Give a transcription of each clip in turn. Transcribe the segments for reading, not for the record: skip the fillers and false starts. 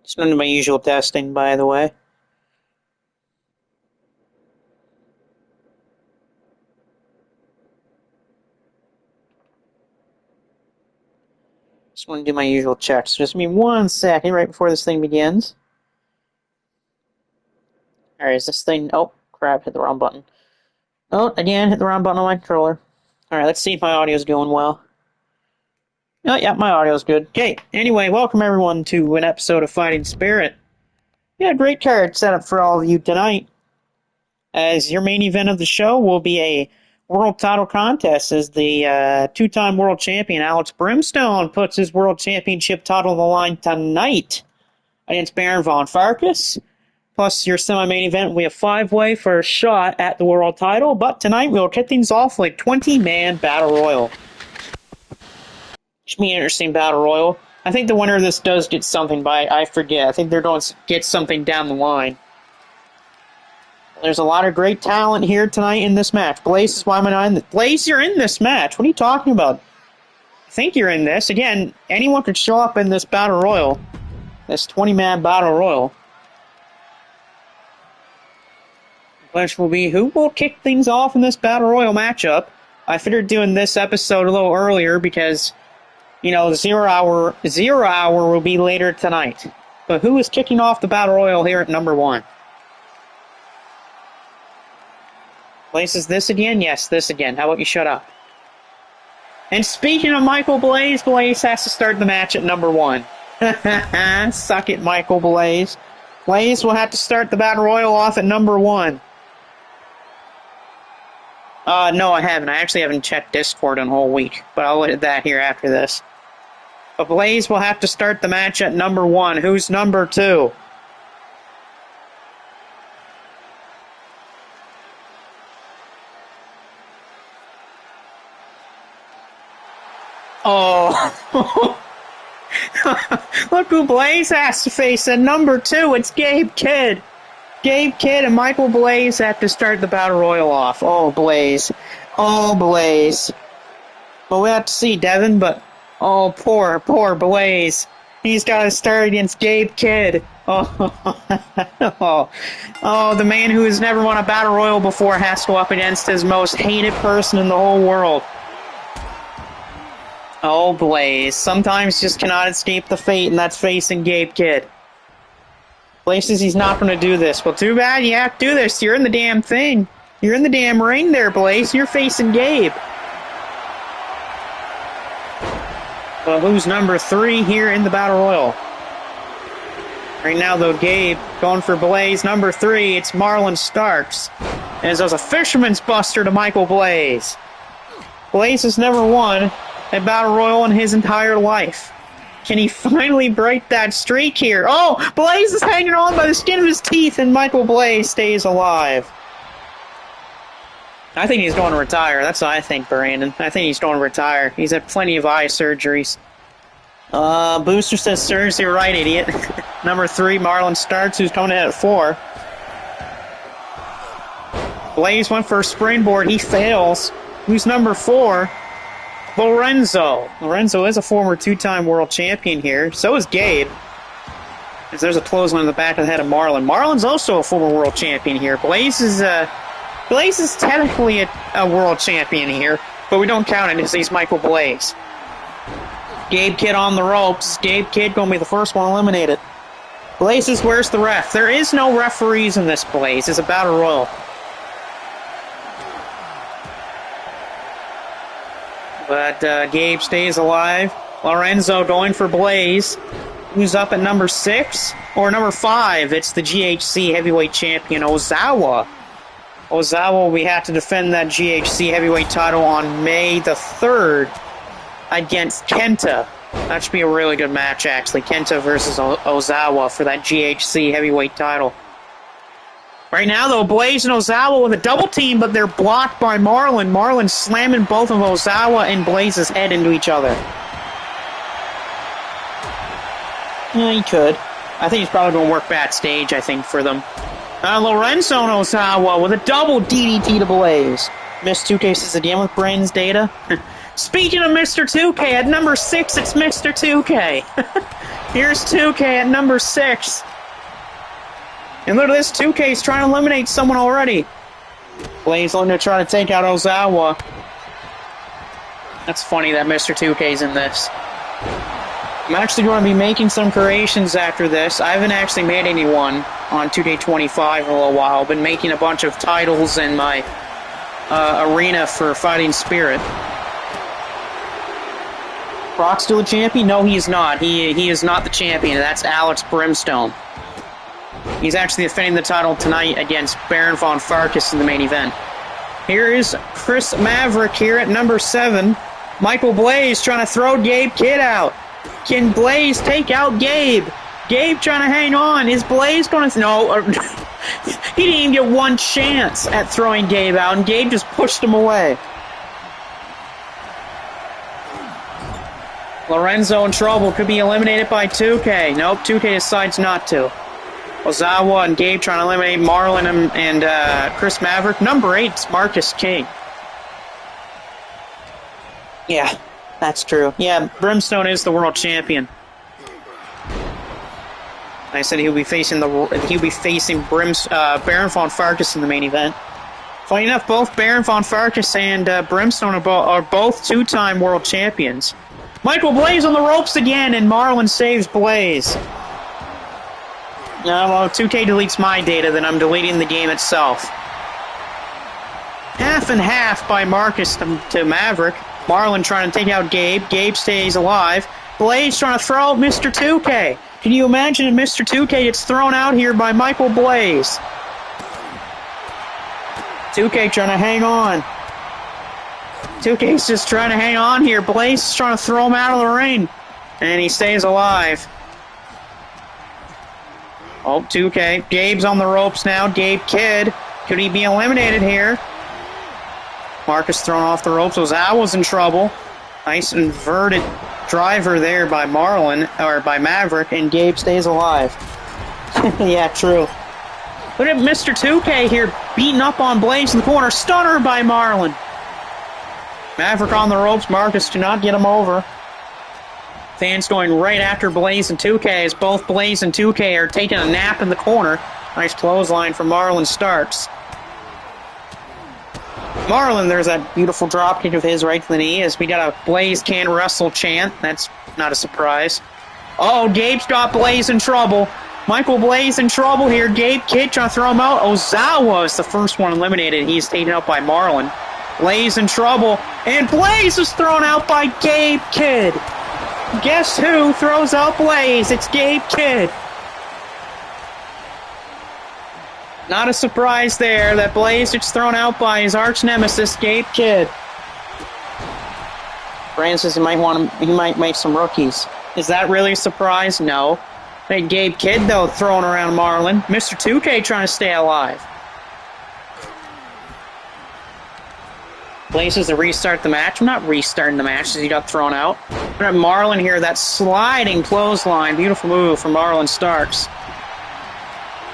Just none of my usual testing, by the way. Just want to do my usual checks. Just give me 1 second right before this thing begins. Alright, is this thing... Oh, crap, hit the wrong button. Oh, again, hit the wrong button on my controller. Alright, let's see if my audio's going well. Oh, yeah, my audio's good. Okay, anyway, welcome everyone to an episode of Fighting Spirit. Yeah, great card set up for all of you tonight. As your main event of the show will be a world title contest as the two-time world champion Alex Brimstone puts his world championship title on the line tonight against Baron von Farkas. Plus your semi-main event, we have 5-way for a shot at the world title, but tonight we'll kick things off with a 20-man battle royal. Should be an interesting battle royal. I think the winner of this does get something, but I forget. I think they're going to get something down the line. There's a lot of great talent here tonight in this match. Blaze is why am I not? Blaze, you're in this match. What are you talking about? I think you're in this. Again, anyone could show up in this battle royal. This 20-man battle royal. The question will be, who will kick things off in this battle royal matchup? I figured doing this episode a little earlier because, you know, zero hour will be later tonight. But who is kicking off the battle royal here at number 1? Blaze, is this again? Yes, this again. How about you shut up? And speaking of Michael Blaze, Blaze has to start the match at number 1. Suck it, Michael Blaze. Blaze will have to start the battle royal off at number 1. No, I haven't. I actually haven't checked Discord in a whole week, but I'll look at that here after this. But Blaze will have to start the match at number 1. Who's number 2? Oh. Look who Blaze has to face at number 2. It's Gabe Kidd. Gabe Kidd and Michael Blaze have to start the battle royal off. Oh, Blaze. Oh, Blaze. Well, we have to see Devin, but... Oh, poor Blaze. He's got to start against Gabe Kidd. Oh. Oh, the man who has never won a battle royal before has to go up against his most hated person in the whole world. Oh, Blaze. Sometimes just cannot escape the fate, and that's facing Gabe Kidd. Blaze says he's not going to do this. Well, too bad you have to do this. You're in the damn thing. You're in the damn ring there, Blaze. You're facing Gabe. Well, who's number 3 here in the Battle Royal? Right now, though, Gabe going for Blaze. Number 3, it's Marlon Starks. As there's a fisherman's buster to Michael Blaze. Blaze has never won a Battle Royal in his entire life. Can he finally break that streak here? Oh, Blaze is hanging on by the skin of his teeth, and Michael Blaze stays alive. I think he's going to retire. That's what I think, Brandon. I think he's going to retire. He's had plenty of eye surgeries. Booster says, serves you right, idiot. Number 3, Marlon Starks, who's coming in at 4. Blaze went for a springboard. He fails. Who's number 4? Lorenzo. Lorenzo is a former 2-time world champion here. So is Gabe. As there's a clothesline in the back of the head of Marlon. Marlon's also a former world champion here. Blaze is technically a world champion here, but we don't count it as he's Michael Blaze. Gabe Kidd on the ropes. Gabe Kidd going to be the first one eliminated. Blaze says, where's the ref? There is no referees in this, Blaze. It's a battle royal. But Gabe stays alive. Lorenzo going for Blaze. Who's up at number 6? Or number 5? It's the GHC heavyweight champion, Ozawa. Ozawa, we have to defend that GHC heavyweight title on May the 3rd against Kenta. That should be a really good match, actually. Kenta versus Ozawa for that GHC heavyweight title. Right now, though, Blaze and Ozawa with a double team, but they're blocked by Marlon. Marlon slamming both of Ozawa and Blaze's head into each other. Yeah, he could. I think he's probably going to work backstage, I think, for them. Lorenzo and Ozawa with a double DDT to Blaze. Miss 2K says again with Brain's data. Speaking of Mr. 2K, at number 6, it's Mr. 2K. Here's 2K at number 6. And look at this, 2K's trying to eliminate someone already. Blaze looking to try to take out Ozawa. That's funny that Mr. 2K's in this. I'm actually going to be making some creations after this. I haven't actually made anyone on 2K25 in a little while. I've been making a bunch of titles in my arena for Fighting Spirit. Brock's still a champion? No, he is not. He is not the champion. That's Alex Brimstone. He's actually defending the title tonight against Baron von Farkas in the main event. Here is Chris Maverick here at number 7. Michael Blaze trying to throw Gabe Kidd out. Can Blaze take out Gabe? Gabe trying to hang on. Is Blaze going to... No. He didn't even get one chance at throwing Gabe out, and Gabe just pushed him away. Lorenzo in trouble. Could be eliminated by 2K. Nope, 2K decides not to. Ozawa and Gabe trying to eliminate Marlon and Chris Maverick. Number 8 is Marcus King. Yeah, that's true. Yeah, Brimstone is the world champion. I said he'll be facing Baron von Farkas in the main event. Funny enough, both Baron von Farkas and Brimstone are both 2-time world champions. Michael Blaze on the ropes again, and Marlon saves Blaze. No, well, 2K deletes my data, then I'm deleting the game itself. Half and half by Marcus to Maverick. Marlon trying to take out Gabe. Gabe stays alive. Blaze trying to throw out Mr. 2K. Can you imagine if Mr. 2K gets thrown out here by Michael Blaze? 2K trying to hang on. 2K's just trying to hang on here. Blaze is trying to throw him out of the ring. And he stays alive. Oh, 2K. Gabe's on the ropes now. Gabe Kidd. Could he be eliminated here? Marcus thrown off the ropes. Ozawa's in trouble. Nice inverted driver there by Marlon, or by Maverick, and Gabe stays alive. Yeah, true. Look at Mr. 2K here beating up on Blaze in the corner. Stunner by Marlon. Maverick on the ropes. Marcus do not get him over. Fans going right after Blaze and 2K as both Blaze and 2K are taking a nap in the corner. Nice clothesline from Marlon Starks. Marlon, there's that beautiful dropkick of his right to the knee as we got a Blaze can't wrestle chant. That's not a surprise. Oh, Gabe's got Blaze in trouble. Michael Blaze in trouble here. Gabe Kidd trying to throw him out. Ozawa is the first one eliminated. He's taken out by Marlon. Blaze in trouble. And Blaze is thrown out by Gabe Kidd. Guess who throws out Blaze? It's Gabe Kidd. Not a surprise there that Blaze gets thrown out by his arch nemesis, Gabe Kidd. Brandon says he might make some rookies. Is that really a surprise? No. Hey, Gabe Kidd, though, throwing around Marlon. Mr. 2K trying to stay alive. Blaze says to restart the match. I'm not restarting the match as he got thrown out. We have Marlon here, that sliding clothesline. Beautiful move from Marlon Starks.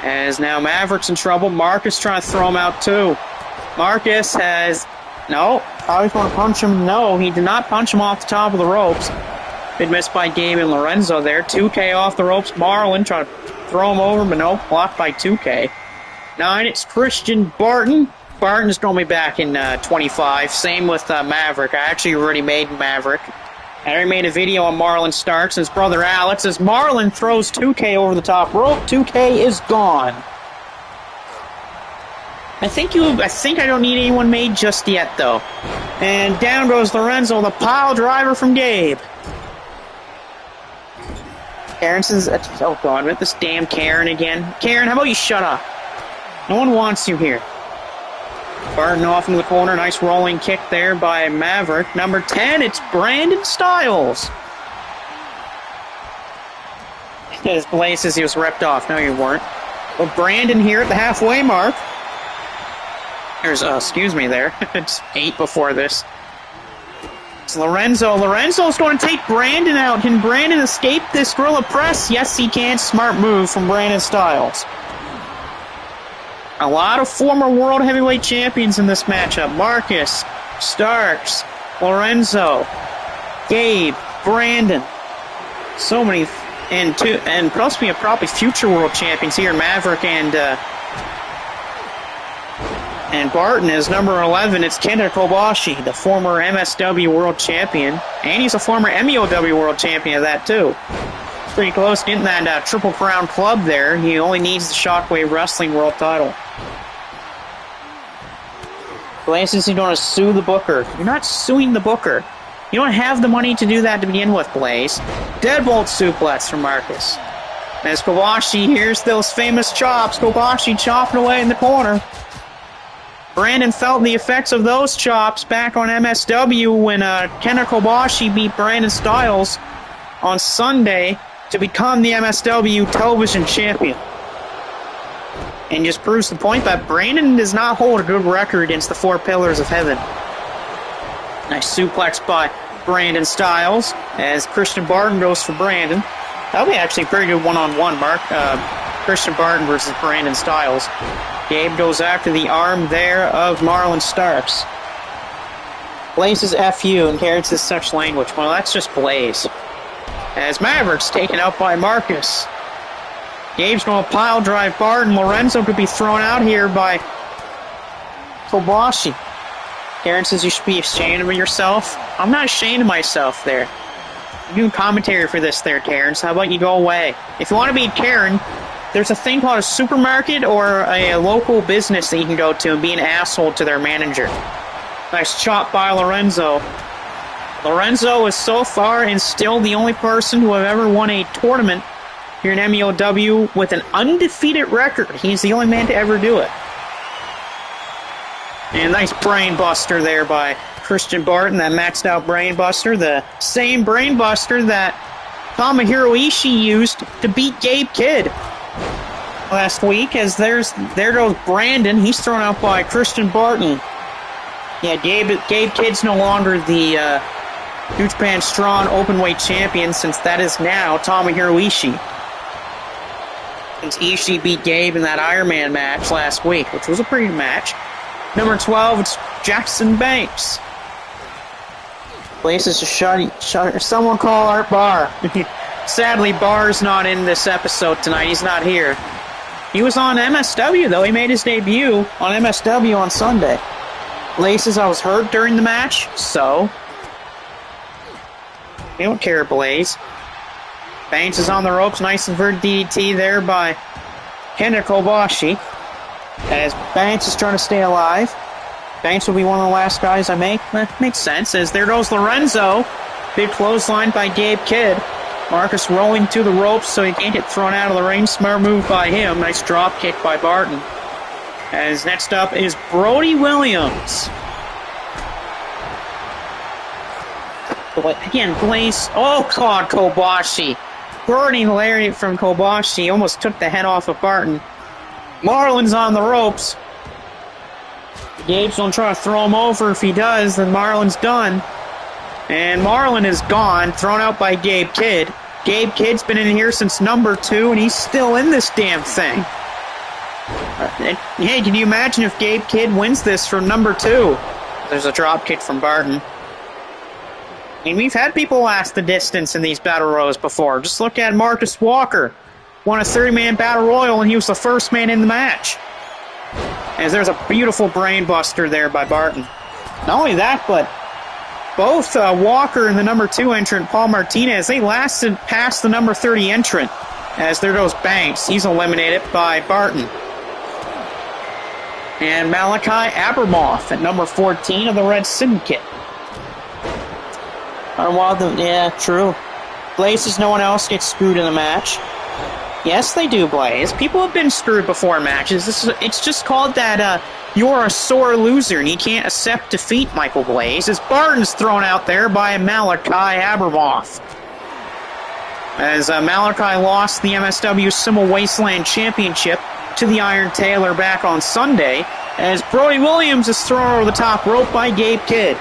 As now Maverick's in trouble. Marcus trying to throw him out too. Marcus has... No. Probably want to punch him. No, he did not punch him off the top of the ropes. Good miss by Gabe and Lorenzo there. 2K off the ropes. Marlon trying to throw him over, but no. Blocked by 2K. 9, it's Christian Barton. Barton's going to be back in 25. Same with Maverick. I actually already made Maverick. I already made a video on Marlon Starks and his brother Alex as Marlon throws 2K over the top rope. 2K is gone. I think I don't need anyone made just yet, though. And down goes Lorenzo, the pile driver from Gabe. Karen says, oh God, with this damn Karen again. Karen, how about you shut up? No one wants you here. Barton off into the corner. Nice rolling kick there by Maverick. Number 10, it's Brandon Styles. His Blaze says he was ripped off. No, you weren't. But Brandon here at the halfway mark. There's, excuse me there. It's 8 before this. It's Lorenzo. Lorenzo's going to take Brandon out. Can Brandon escape this gorilla press? Yes, he can. Smart move from Brandon Styles. A lot of former World Heavyweight Champions in this matchup. Marcus, Starks, Lorenzo, Gabe, Brandon. So many and supposed to be probably future world champions here, Maverick and Barton is number 11. It's Kenta Kobashi, the former MSW world champion, and he's a former MEOW world champion of that too. It's pretty close to getting that Triple Crown club there. He only needs the Shockwave Wrestling world title. Blaze says you don't want to sue the booker. You're not suing the booker. You don't have the money to do that to begin with, Blaze. Deadbolt suplex from Marcus. As Kobashi hears those famous chops, Kobashi chopping away in the corner. Brandon felt the effects of those chops back on MSW when Kenta Kobashi beat Brandon Styles on Sunday to become the MSW television champion. And just proves the point that Brandon does not hold a good record against the Four Pillars of Heaven. Nice suplex by Brandon Styles as Christian Barton goes for Brandon. That'll be actually a pretty good one-on-one, Mark. Christian Barton versus Brandon Styles. Gabe goes after the arm there of Marlon Starks. Blaze says FU and carries as such language. Well, that's just Blaze. As Maverick's taken out by Marcus. Gabe's going to pile drive Barton. Lorenzo could be thrown out here by Kobashi. Karen says you should be ashamed of yourself. I'm not ashamed of myself there. I'm doing commentary for this there, Terrence. How about you go away? If you want to beat Karen, there's a thing called a supermarket or a local business that you can go to and be an asshole to their manager. Nice chop by Lorenzo. Lorenzo is so far and still the only person who have ever won a tournament here in MEOW with an undefeated record. He's the only man to ever do it. And nice brain buster there by Christian Barton, that maxed out brain buster. The same brain buster that Tomohiro Ishii used to beat Gabe Kidd last week. As there goes Brandon. He's thrown out by Christian Barton. Yeah, Gabe Kidd's no longer the New Japan Strong Openweight champion, since that is now Tomohiro Ishii. Since Ishii beat Gabe in that Iron Man match last week, which was a pretty good match. Number 12, it's Jackson Banks. Places to shut. Someone call Art Barr. Sadly, Barr's not in this episode tonight. He's not here. He was on MSW, though. He made his debut on MSW on Sunday. Blaze, I was hurt during the match, so we don't care, Blaze. Banks is on the ropes. Nice inverted DDT there by Kenta Kobashi. As Banks is trying to stay alive. Banks will be one of the last guys I make. Makes sense, as there goes Lorenzo. Big clothesline by Gabe Kidd. Marcus rolling to the ropes so he can't get thrown out of the ring. Smart move by him. Nice drop kick by Barton. As next up is Brody Williams. Again, Blaze. Oh, God, Kobashi. Burning lariat from Kobashi. Almost took the head off of Barton. Marlon's on the ropes. Gabe's gonna try to throw him over. If he does, then Marlon's done. And Marlon is gone, thrown out by Gabe Kidd. Gabe Kidd's been in here since number 2, and he's still in this damn thing. Hey, can you imagine if Gabe Kidd wins this from number 2? There's a drop kick from Barton. I mean, we've had people last the distance in these battle royals before. Just look at Marcus Walker. Won a 30-man battle royal, and he was the first man in the match. As there's a beautiful brain buster there by Barton. Not only that, but both Walker and the number 2 entrant, Paul Martinez, they lasted past the number 30 entrant. As there goes Banks. He's eliminated by Barton. And Malachi Abramoff at number 14 of the Red Syndicate. Yeah, true. Blaze says no one else gets screwed in the match. Yes, they do, Blaze. People have been screwed before in matches. It's just called that you're a sore loser and you can't accept defeat, Michael Blaze. As Barton's thrown out there by Malachi Abramoff. As Malachi lost the MSW Simul Wasteland Championship to the Iron Taylor back on Sunday, as Brody Williams is thrown over the top rope by Gabe Kidd.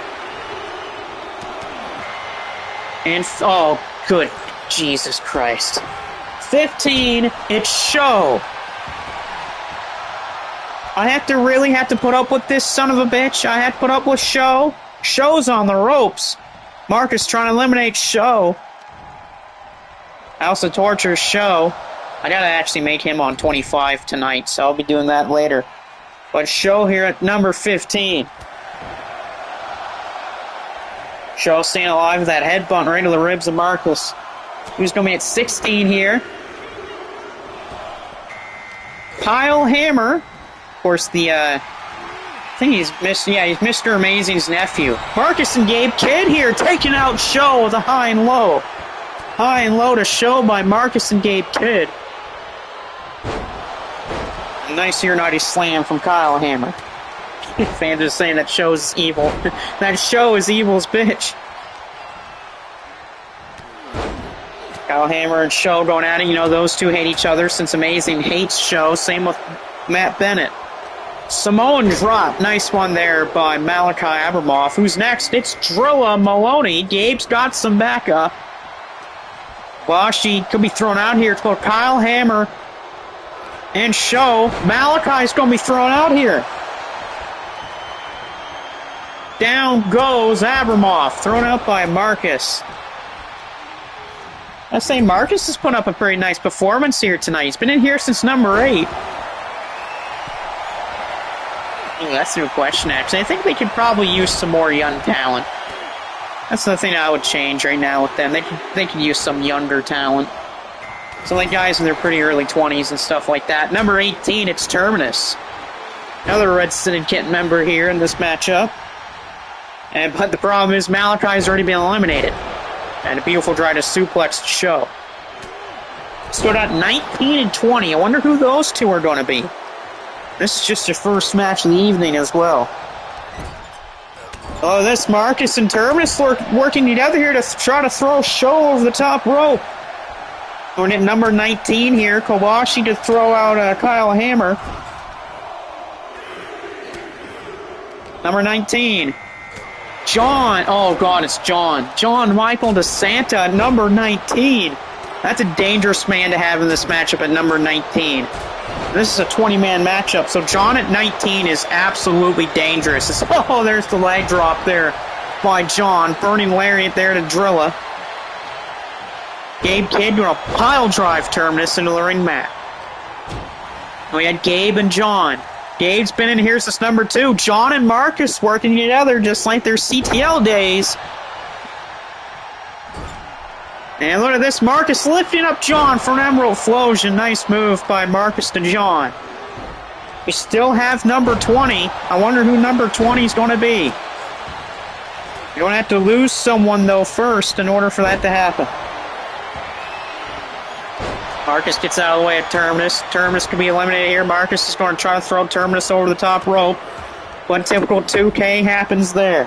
And, oh, good Jesus Christ. 15, it's Show. I really have to put up with this son of a bitch. I have to put up with Show. Show's on the ropes. Marcus trying to eliminate Show. House of Torture Show. I gotta actually make him on 25 tonight, so I'll be doing that later. But Show here at number 15. Show staying alive with that headbutt right to the ribs of Marcus. Who's going to be at 16 here? Kyle Hammer. Of course, I think he's Mr. Amazing's nephew. Marcus and Gabe Kidd here taking out Show with a high and low. High and low to Show by Marcus and Gabe Kidd. Nice ear naughty slam from Kyle Hammer. Fans are saying that Show is evil. That Show is evil's bitch. Kyle Hammer and Show going at it. You know, those two hate each other since Amazing hates Show. Same with Matt Bennett. Samoan drop. Nice one there by Malachi Abramoff. Who's next? It's Drilla Maloney. Gabe's got some backup. Well, she could be thrown out here. It's both Kyle Hammer and Show. Malachi's going to be thrown out here. Down goes Abramoff, thrown out by Marcus. I say Marcus has put up a pretty nice performance here tonight. He's been in here since number 8. Ooh, that's a good question, actually. I think they could probably use some more young talent. That's the thing I would change right now with them. They could use some younger talent. So like guys in their pretty early 20s and stuff like that. Number 18, it's Terminus. Another Red Syndicate member here in this matchup. But the problem is Malachi's already been eliminated. And a beautiful try to suplex Show. Stood out 19 and 20. I wonder who those two are going to be. This is just your first match of the evening as well. Oh, this Marcus and Terminus working together here to try to throw Show over the top rope. We're at number 19 here. Kobashi to throw out Kyle Hammer. Number 19. John. Oh, God, it's John. John Michael DeSanta, number 19. That's a dangerous man to have in this matchup at number 19. This is a 20-man matchup, so John at 19 is absolutely dangerous. Oh, there's the leg drop there by John. Burning lariat there to Drilla. Gabe Kidd doing a pile drive Terminus into the ring mat. We had Gabe and John. Gabe's been in here since number 2. John and Marcus working together just like their CTL days. And look at this, Marcus lifting up John for an Emerald Flosion. Nice move by Marcus to John. We still have number 20. I wonder who number 20 is going to be. You're going to have to lose someone, though, first in order for that to happen. Marcus gets out of the way of Terminus. Terminus can be eliminated here. Marcus is going to try to throw Terminus over the top rope. One typical 2K happens there.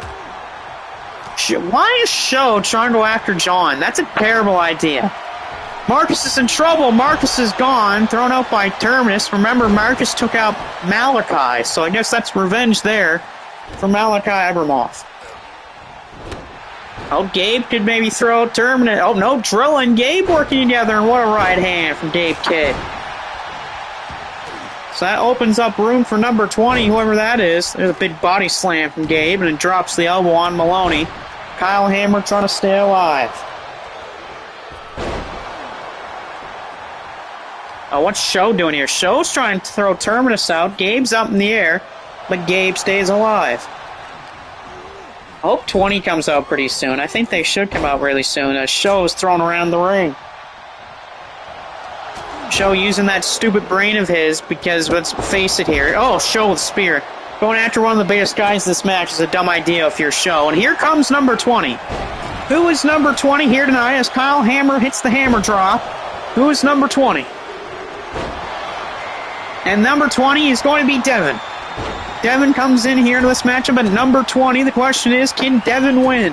Why is Show trying to go after John? That's a terrible idea. Marcus is in trouble. Marcus is gone. Thrown out by Terminus. Remember, Marcus took out Malachi, so I guess that's revenge there for Malachi Abramoff. Oh, Gabe could maybe throw Terminus. Oh, no, Drilla and Gabe working together, and what a right hand from Gabe Kidd. So that opens up room for number 20, whoever that is. There's a big body slam from Gabe, and it drops the elbow on Maloney. Kyle Hammer trying to stay alive. Oh, what's Show doing here? Show's trying to throw Terminus out. Gabe's up in the air, but Gabe stays alive. I hope 20 comes out pretty soon. I think they should come out really soon as Show is thrown around the ring. Show using that stupid brain of his because, let's face it here. Oh, Show with spear. Going after one of the biggest guys in this match is a dumb idea if you're Show. And here comes number 20. Who is number 20 here tonight as Kyle Hammer hits the hammer drop? Who is number 20? And number 20 is going to be Devin. Devin comes in here to this matchup at number 20. The question is, can Devin win?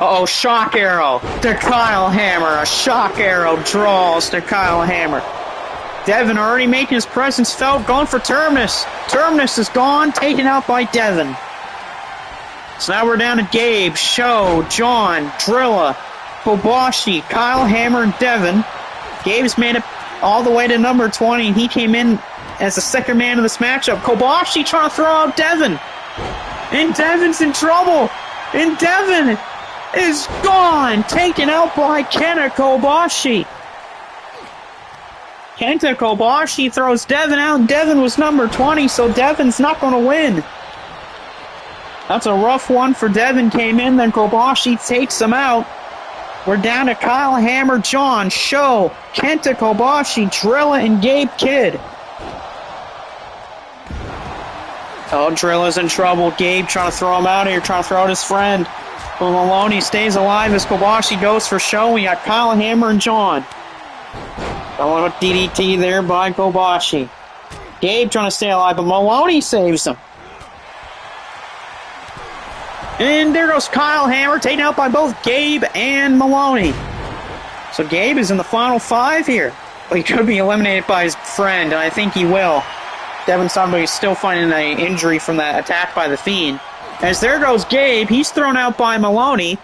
Uh-oh, shock arrow to Kyle Hammer. A shock arrow draws to Kyle Hammer. Devin already making his presence felt, going for Terminus. Terminus is gone, taken out by Devin. So now we're down to Gabe, Show, John, Drilla, Kobashi, Kyle Hammer, and Devin. Gabe's made it all the way to number 20, and he came in as the second man of this matchup. Kobashi trying to throw out Devin. And Devin's in trouble. And Devin is gone, taken out by Kenna Kobashi. Kenta Kobashi throws Devin out, and Devin was number 20, so Devin's not going to win. That's a rough one for Devin. Came in, then Kobashi takes him out. We're down to Kyle Hammer, John, Sho, Kenta Kobashi, Drilla, and Gabe Kidd. Oh, Drilla's in trouble. Gabe trying to throw him out here, trying to throw out his friend. But Maloney stays alive as Kobashi goes for Sho. We got Kyle Hammer and John. Going with DDT there by Kobashi. Gabe trying to stay alive, but Maloney saves him. And there goes Kyle Hammer, taken out by both Gabe and Maloney. So Gabe is in the final 5 here. But he could be eliminated by his friend, and I think he will. Devin Sonberg is still finding an injury from that attack by the Fiend. As there goes Gabe, he's thrown out by Maloney.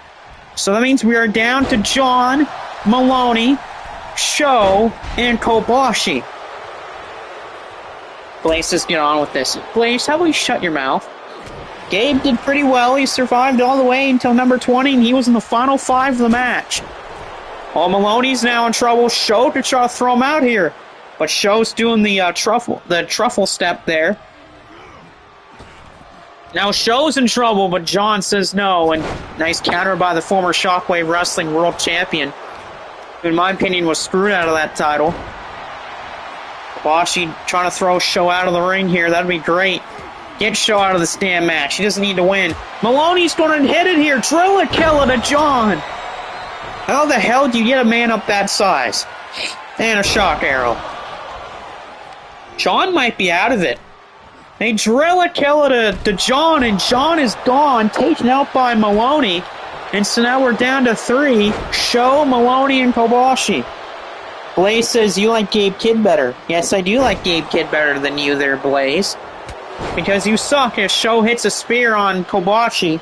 So that means we are down to John, Maloney, Sho, and Kobashi. Blaze, just get on with this. Blaze, how about you shut your mouth? Gabe did pretty well. He survived all the way until number 20, and he was in the final 5 of the match. Oh, Maloney's now in trouble. Sho to try to throw him out here. But Sho's doing the truffle step there. Now Sho's in trouble, but John says no. And nice counter by the former Shockwave Wrestling World Champion, who in my opinion was screwed out of that title. Kobashi trying to throw Sho out of the ring here. That'd be great. Get Sho out of this damn match. He doesn't need to win. Maloney's going to hit it here. Drill a killer to John. How the hell do you get a man up that size? And a shock arrow. John might be out of it. They drill a killer to John, and John is gone, taken out by Maloney. And so now we're down to 3. Sho, Maloney, and Kobashi. Blaze says, you like Gabe Kidd better. Yes, I do like Gabe Kidd better than you there, Blaze. Because you suck. If Sho hits a spear on Kobashi,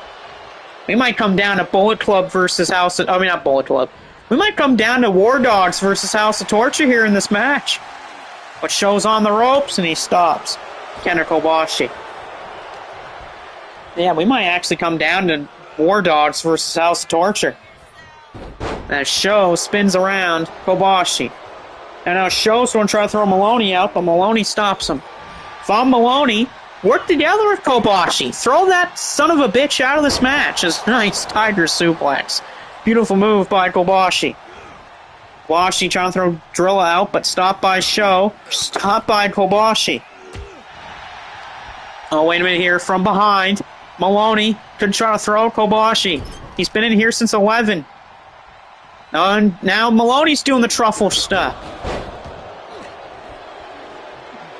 we might come down to Bullet Club versus House of... I mean, not Bullet Club. We might come down to War Dogs versus House of Torture here in this match. But Sho's on the ropes, and he stops Kenta Kobashi. Yeah, we might actually come down to War Dogs versus House of Torture. As Sho spins around Kobashi. And now Sho's going to try to throw Maloney out, but Maloney stops him. If I'm Maloney, work together with Kobashi. Throw that son of a bitch out of this match. It's a nice tiger suplex. Beautiful move by Kobashi. Kobashi trying to throw Drilla out, but stopped by Sho. Stopped by Kobashi. Oh, wait a minute here. From behind, Maloney could try to throw Kobashi. He's been in here since 11. And now Maloney's doing the truffle stuff.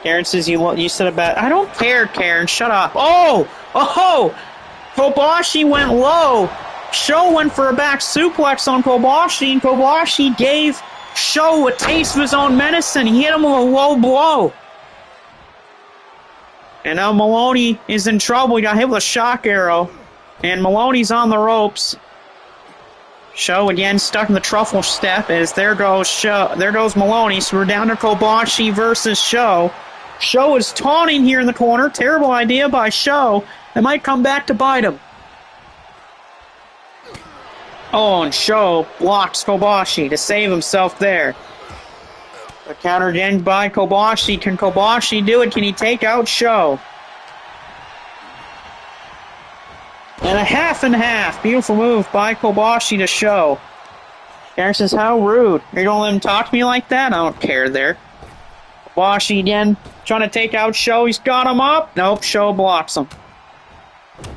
Karen says you said a bad... I don't care, Karen. Shut up. Oh! Oh! Kobashi went low. Sho went for a back suplex on Kobashi, and Kobashi gave Sho a taste of his own medicine. He hit him with a low blow. And now Maloney is in trouble. He got hit with a shock arrow. And Maloney's on the ropes. Sho again stuck in the truffle step as there goes Sho. There goes Maloney. So we're down to Kobashi versus Sho. Sho is taunting here in the corner. Terrible idea by Sho. That might come back to bite him. Oh, and Sho blocks Kobashi to save himself there. A counter again by Kobashi. Can Kobashi do it? Can he take out Sho? And a half and half. Beautiful move by Kobashi to Sho. Karen says, how rude. You're going to let him talk to me like that? I don't care there. Kobashi again trying to take out Sho. He's got him up. Nope, Sho blocks him.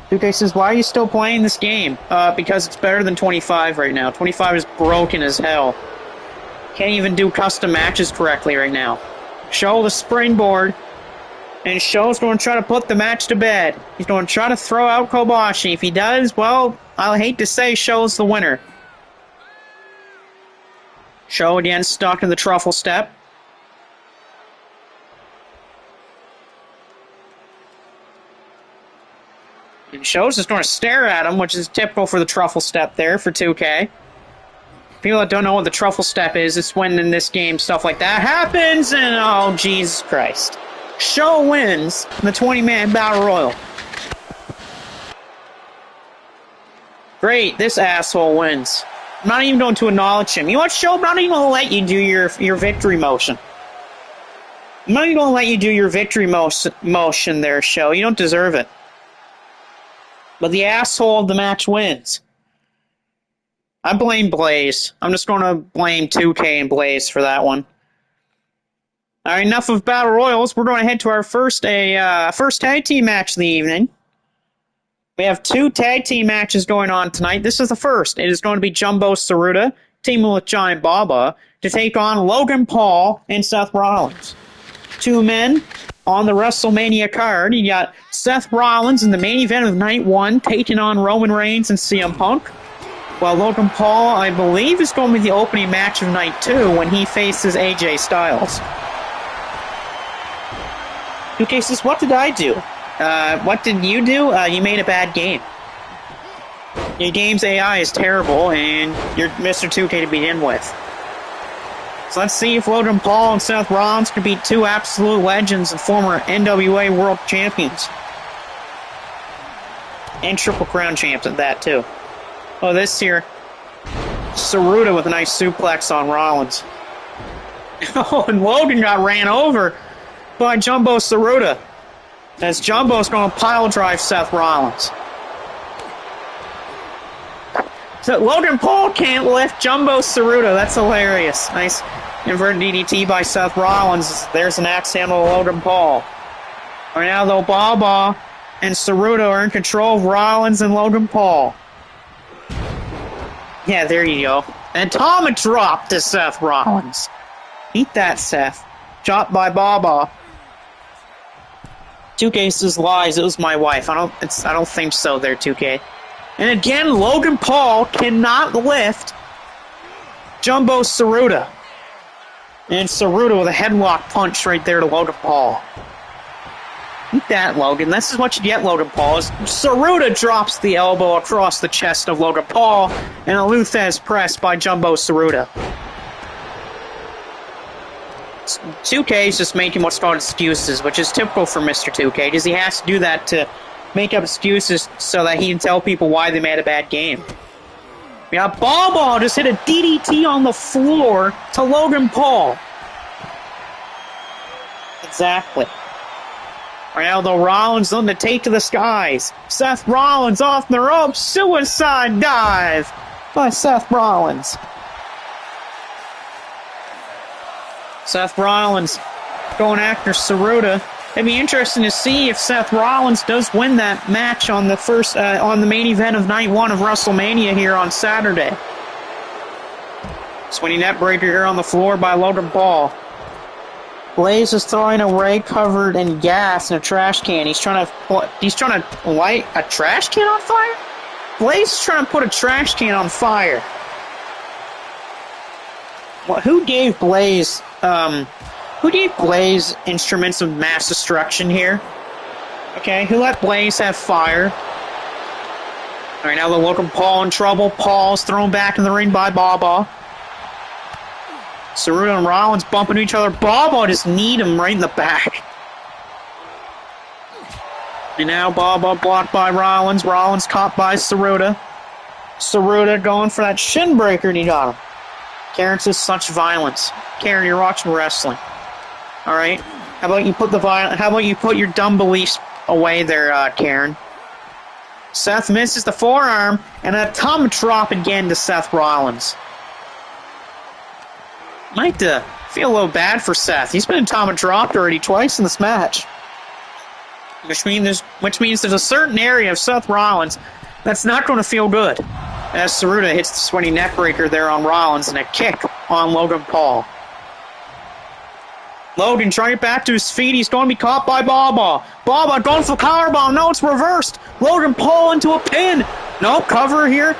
2K says, why are you still playing this game? Because it's better than 25 right now. 25 is broken as hell. Can't even do custom matches correctly right now. Sho the springboard. And Sho's going to try to put the match to bed. He's going to try to throw out Kobashi. If he does, well, I'll hate to say Sho's the winner. Sho again stuck in the truffle step. And Sho's just going to stare at him, which is typical for the truffle step there for 2K. People that don't know what the truffle step is, it's when in this game stuff like that happens, and oh, Jesus Christ. Sho wins the 20-man Battle Royal. Great, this asshole wins. I'm not even going to acknowledge him. You know what, Sho? I'm not even going to let you do your victory motion. I'm not even going to let you do your victory motion there, show. You don't deserve it. But the asshole of the match wins. I blame Blaze. I'm just going to blame 2K and Blaze for that one. All right, enough of Battle Royals. We're going to head to our first tag team match of the evening. We have 2 tag team matches going on tonight. This is the first. It is going to be Jumbo Tsuruta teaming with Giant Baba to take on Logan Paul and Seth Rollins. 2 men on the WrestleMania card. You got Seth Rollins in the main event of night 1 taking on Roman Reigns and CM Punk. While Logan Paul, I believe, is going to be the opening match of night 2 when he faces AJ Styles. 2K says, what did I do? What did you do? You made a bad game. Your game's AI is terrible, and you're Mr. 2K to begin with. So let's see if Logan Paul and Seth Rollins can beat 2 absolute legends and former NWA World Champions. And Triple Crown champs at that, too. Oh, this here. Tsuruta with a nice suplex on Rollins. Oh, and Logan got ran over by Jumbo Tsuruta, as Jumbo's going to pile drive Seth Rollins. So Logan Paul can't lift Jumbo Tsuruta. That's hilarious. Nice inverted DDT by Seth Rollins. There's an axe handle to Logan Paul. Right now, though, Baba and Tsuruta are in control of Rollins and Logan Paul. Yeah, there you go. An atomic drop to Seth Rollins. Eat that, Seth. Dropped by Baba. 2K says lies. It was my wife. I don't think so there, 2K. And again, Logan Paul cannot lift Jumbo Tsuruta. And Tsuruta with a headlock punch right there to Logan Paul. Eat that, Logan. This is what you get, Logan Paul. Tsuruta drops the elbow across the chest of Logan Paul, and a Luthez press by Jumbo Tsuruta. 2K is just making what's called excuses, which is typical for Mr. 2K, because he has to do that to make up excuses so that he can tell people why they made a bad game. Yeah, Baba just hit a DDT on the floor to Logan Paul. Exactly. Right now, though, Rollins on the take to the skies. Seth Rollins off the ropes. Suicide dive by Seth Rollins. Seth Rollins going after Tsuruta. It'd be interesting to see if Seth Rollins does win that match on the main event of night 1 of WrestleMania here on Saturday. Swinging net breaker here on the floor by Logan Paul. Blaze is throwing a Ray covered in gas in a trash can. He's trying to light a trash can on fire? Blaze is trying to put a trash can on fire. Well, who gave Blaze instruments of mass destruction here? Okay, who let Blaze have fire? Alright, now the Logan Paul in trouble. Paul's thrown back in the ring by Baba. Tsuruta and Rollins bumping each other. Baba just kneed him right in the back. And now Baba blocked by Rollins. Rollins caught by Tsuruta. Tsuruta going for that shin breaker, and he got him. Karen says such violence. Karen, you're watching wrestling. Alright? How about you put your dumb beliefs away there, Karen? Seth misses the forearm, and a atomic drop again to Seth Rollins. Might feel a little bad for Seth. He's been atomic dropped already twice in this match. Which means there's a certain area of Seth Rollins that's not going to feel good. As Tsuruta hits the sweaty neckbreaker there on Rollins and a kick on Logan Paul. Logan trying to get back to his feet. He's going to be caught by Baba. Baba going for powerbomb. No, it's reversed. Logan Paul into a pin. No cover here.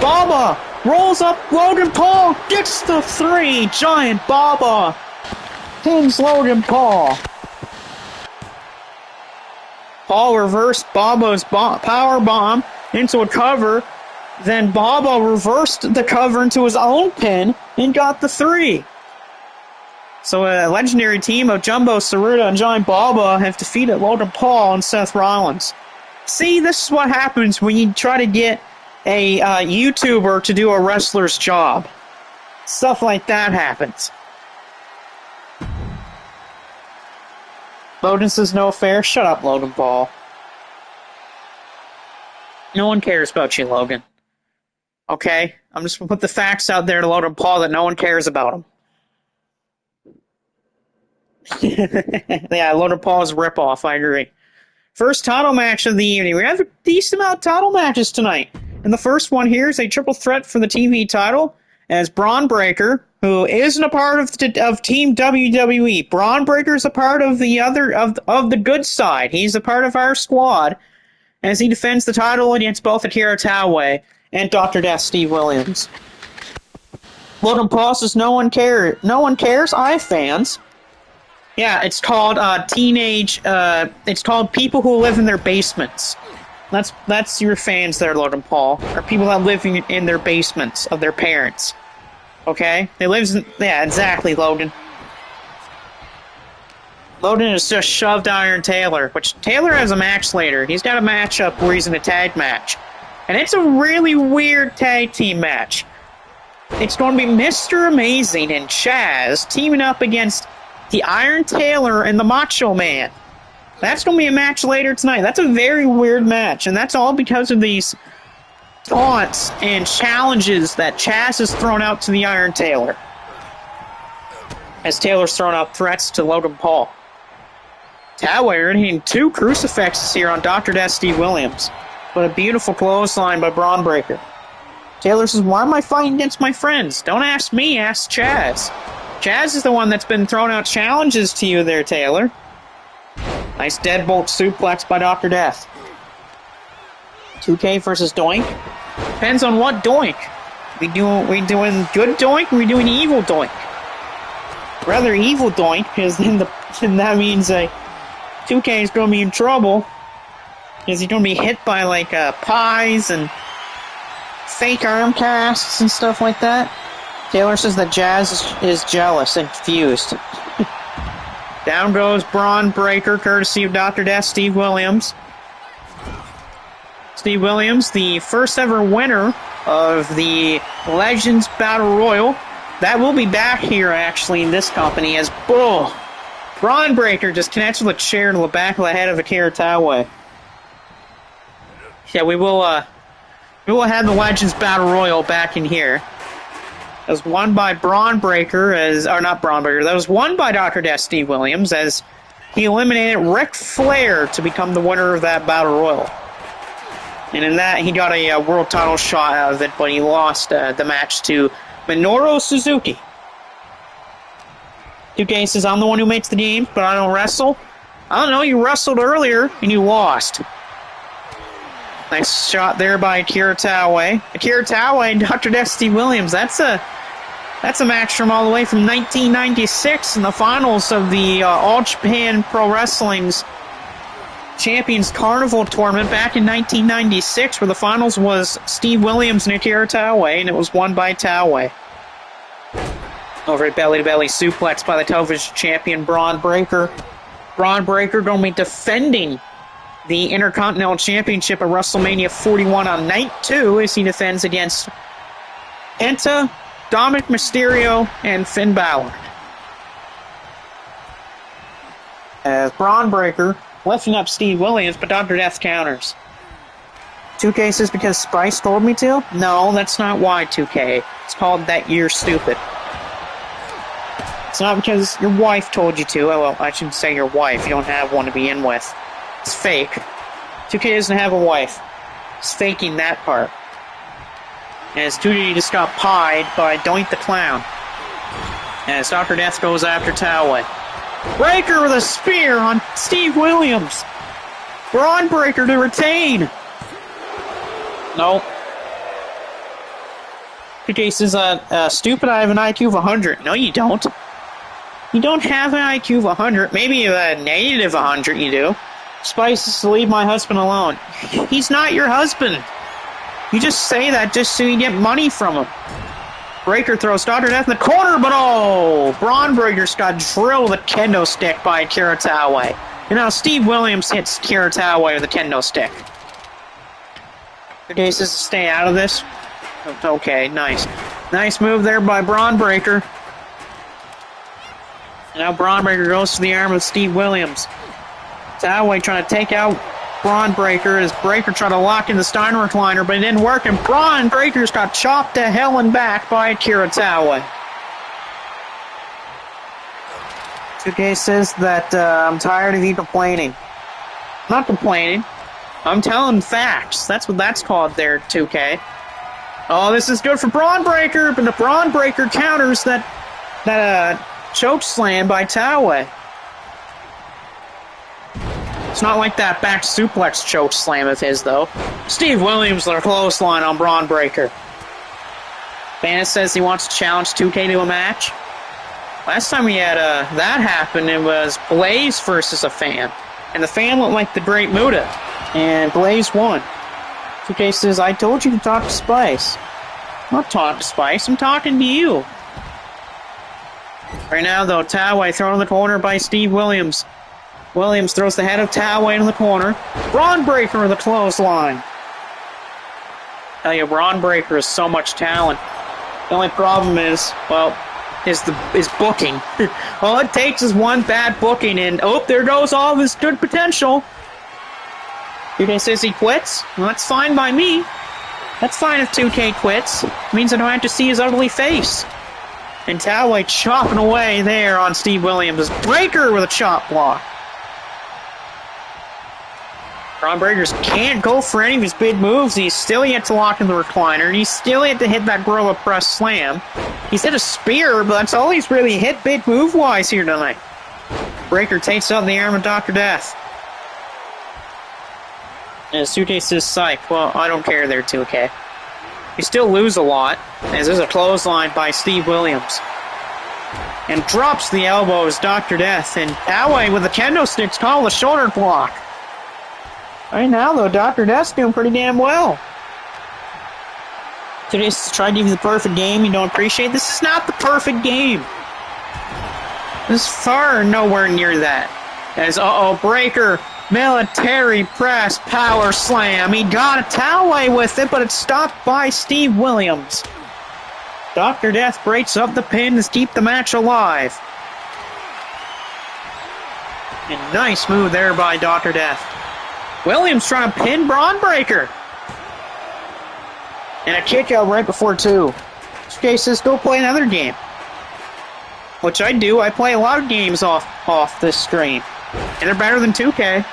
Baba rolls up Logan Paul. Gets the 3. Giant Baba pins Logan Paul. Paul reversed Baba's power bomb into a cover. Then Baba reversed the cover into his own pin and got the 3. So a legendary team of Jumbo Tsuruta and Giant Baba have defeated Logan Paul and Seth Rollins. See, this is what happens when you try to get a YouTuber to do a wrestler's job. Stuff like that happens. Logan says no fair. Shut up, Logan Paul. No one cares about you, Logan. Okay? I'm just going to put the facts out there to Logan Paul that no one cares about him. Yeah, Logan Paul's a ripoff, I agree. First title match of the evening. We have a decent amount of title matches tonight. And the first one here is a triple threat for the TV title as Braun Breaker, who isn't a part of Team WWE. Braun Breaker is a part of the the good side. He's a part of our squad as he defends the title against both Akira Taue and Dr. Death Steve Williams. Logan Paul says no one cares. No one cares. I fans. Yeah, it's called it's called people who live in their basements. That's your fans there, Logan Paul. Or people that live in their basements of their parents. Okay? Yeah, exactly, Logan. Logan has just shoved Iron Taylor, which Taylor has a match later. He's got a matchup where he's in a tag match. And it's a really weird tag team match. It's going to be Mr. Amazing and Chaz teaming up against the Iron Taylor and the Macho Man. That's going to be a match later tonight. That's a very weird match, and that's all because of these taunts and challenges that Chaz has thrown out to the Iron Taylor. As Taylor's thrown out threats to Logan Paul. Taue hitting 2 crucifixes here on Dr. Death Steve Williams. But a beautiful clothesline by Braun Breaker. Taylor says, why am I fighting against my friends? Don't ask me, ask Chaz. Chaz is the one that's been throwing out challenges to you there, Taylor. Nice deadbolt suplex by Dr. Death. 2K versus Doink. Depends on what Doink. We doing good Doink or we doing evil Doink? Rather evil Doink, because then that means 2K is going to be in trouble. Because he's going to be hit by like pies and fake arm casts and stuff like that. Taylor says that Jazz is jealous and confused. Down goes Braun Breaker, courtesy of Dr. Death, Steve Williams. Steve Williams, the first ever winner of the Legends Battle Royal. That will be back here, actually, in this company, as Braun Breaker just connects with a chair to the back of the head of Akira Taue. Yeah, we will have the Legends Battle Royal back in here. That was won by Braun Breaker, not Braun Breaker, that was won by Dr. Death Steve Williams as he eliminated Ric Flair to become the winner of that Battle Royal. And in that, he got a world title shot out of it, but he lost the match to Minoru Suzuki. 2K says, I'm the one who makes the games, but I don't wrestle. I don't know, you wrestled earlier, and you lost. Nice shot there by Akira Taue. Akira Taue and Dr. Death Steve Williams. That's a match from all the way from 1996 in the finals of the All Japan Pro Wrestling's Champions Carnival tournament back in 1996, where the finals was Steve Williams and Akira Taue, and it was won by Taue. Over a belly-to-belly suplex by the television champion Braun Breaker. Braun Breaker going to be defending the Intercontinental Championship at WrestleMania 41 on Night 2 as he defends against Penta, Dominic Mysterio, and Finn Balor. As Braun Breaker lifting up Steve Williams, but Dr. Death counters. 2K says because Spice told me to? No, that's not why, 2K. It's called that you're stupid. It's not because your wife told you to. Oh, well, I shouldn't say your wife. You don't have one to be in with. It's fake. 2K doesn't have a wife. It's faking that part. As 2D just got pied by Doink the Clown. As Dr. Death goes after Taue. Breaker with a spear on Steve Williams. Braun Breaker to retain. No. 2K says, stupid, I have an IQ of 100. No, you don't. You don't have an IQ of 100. Maybe a negative 100 you do. Spice is to leave my husband alone. He's not your husband. You just say that just so you get money from him. Breaker throws Dr. Death in the corner, but Braun Breaker's got drilled with a kendo stick by Akira Taue. And now Steve Williams hits Akira Taue with a kendo stick. Okay, says to stay out of this. Okay, nice. Nice move there by Braun Breaker. And now Braun Breaker goes to the arm of Steve Williams. Toway trying to take out Braun Breaker as Breaker tried to lock in the Steiner recliner, but it didn't work, and Braun Breaker's got chopped to hell and back by Akira Toway. 2K says that I'm tired of you complaining. I'm not complaining. I'm telling facts. That's what that's called there, 2K. Oh, this is good for Braun Breaker, but the Braun Breaker counters that choke slam by Toway. It's not like that back suplex choke slam of his, though. Steve Williams with a clothesline on Braun Breaker. Bannis says he wants to challenge 2K to a match. Last time we had that happen, it was Blaze versus a fan. And the fan looked like the Great Muta. And Blaze won. 2K says, I told you to talk to Spice. I'm not talking to Spice, I'm talking to you. Right now, though, Toway thrown in the corner by Steve Williams. Williams throws the head of Toway into the corner. Braun Breaker with a clothesline. Tell you, Braun Breaker has so much talent. The only problem is, well, is booking. All it takes is one bad booking, and oh, there goes all of his good potential. 2K says he quits. Well, that's fine by me. That's fine if 2K quits. It means I don't have to see his ugly face. And Toway chopping away there on Steve Williams. Breaker with a chop block. Braun Breaker can't go for any of his big moves. He's still yet to lock in the recliner, and he's still yet to hit that gorilla press slam. He's hit a spear, but that's all he's really hit big move-wise here tonight. Breaker takes out the arm of Dr. Death. And 2K says psych. Well, I don't care there, 2K. You still lose a lot, as there's a clothesline by Steve Williams. And drops the elbows, Dr. Death, and Toway with the kendo sticks call a shoulder block. Right now, though, Dr. Death's doing pretty damn well. Today's try to give you the perfect game you don't appreciate. This is not the perfect game. This is far nowhere near that. As, Breaker, military press, power slam. He got a Toway with it, but it's stopped by Steve Williams. Dr. Death breaks up the pin to keep the match alive. And nice move there by Dr. Death. Williams trying to pin Braun Breaker. And a kick out right before 2. 2K says go play another game. Which I do. I play a lot of games off this stream. And they're better than 2K.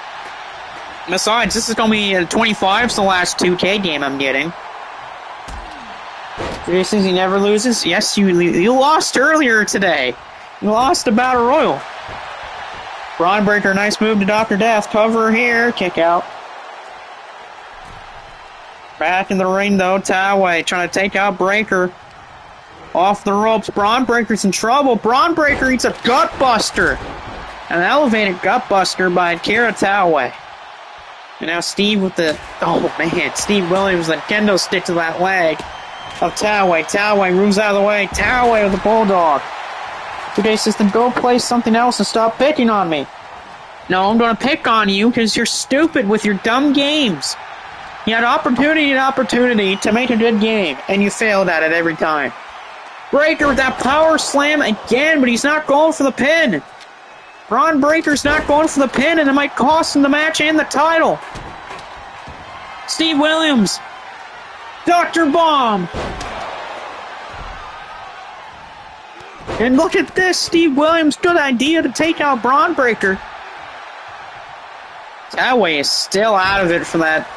Besides, this is going to be 25's the last 2K game I'm getting. 2K says he never loses. Yes, you lost earlier today. You lost to Battle Royal. Braun Breaker, nice move to Dr. Death. Cover here, kick out. Back in the ring, though, Toway trying to take out Breaker. Off the ropes, Braun Breaker's in trouble. Braun Breaker eats a gut buster. An elevated gut buster by Akira Toway. And now Steve with the, Steve Williams with a kendo stick to that leg of Toway. Toway moves out of the way. Toway with the bulldog. 2K says, then go play something else and stop picking on me. No, I'm going to pick on you because you're stupid with your dumb games. You had opportunity to make a good game, and you failed at it every time. Breaker with that power slam again, but he's not going for the pin. Braun Breaker's not going for the pin, and it might cost him the match and the title. Steve Williams. Dr. Bomb. And look at this, Steve Williams, good idea to take out Braun Breaker. Toway is still out of it for that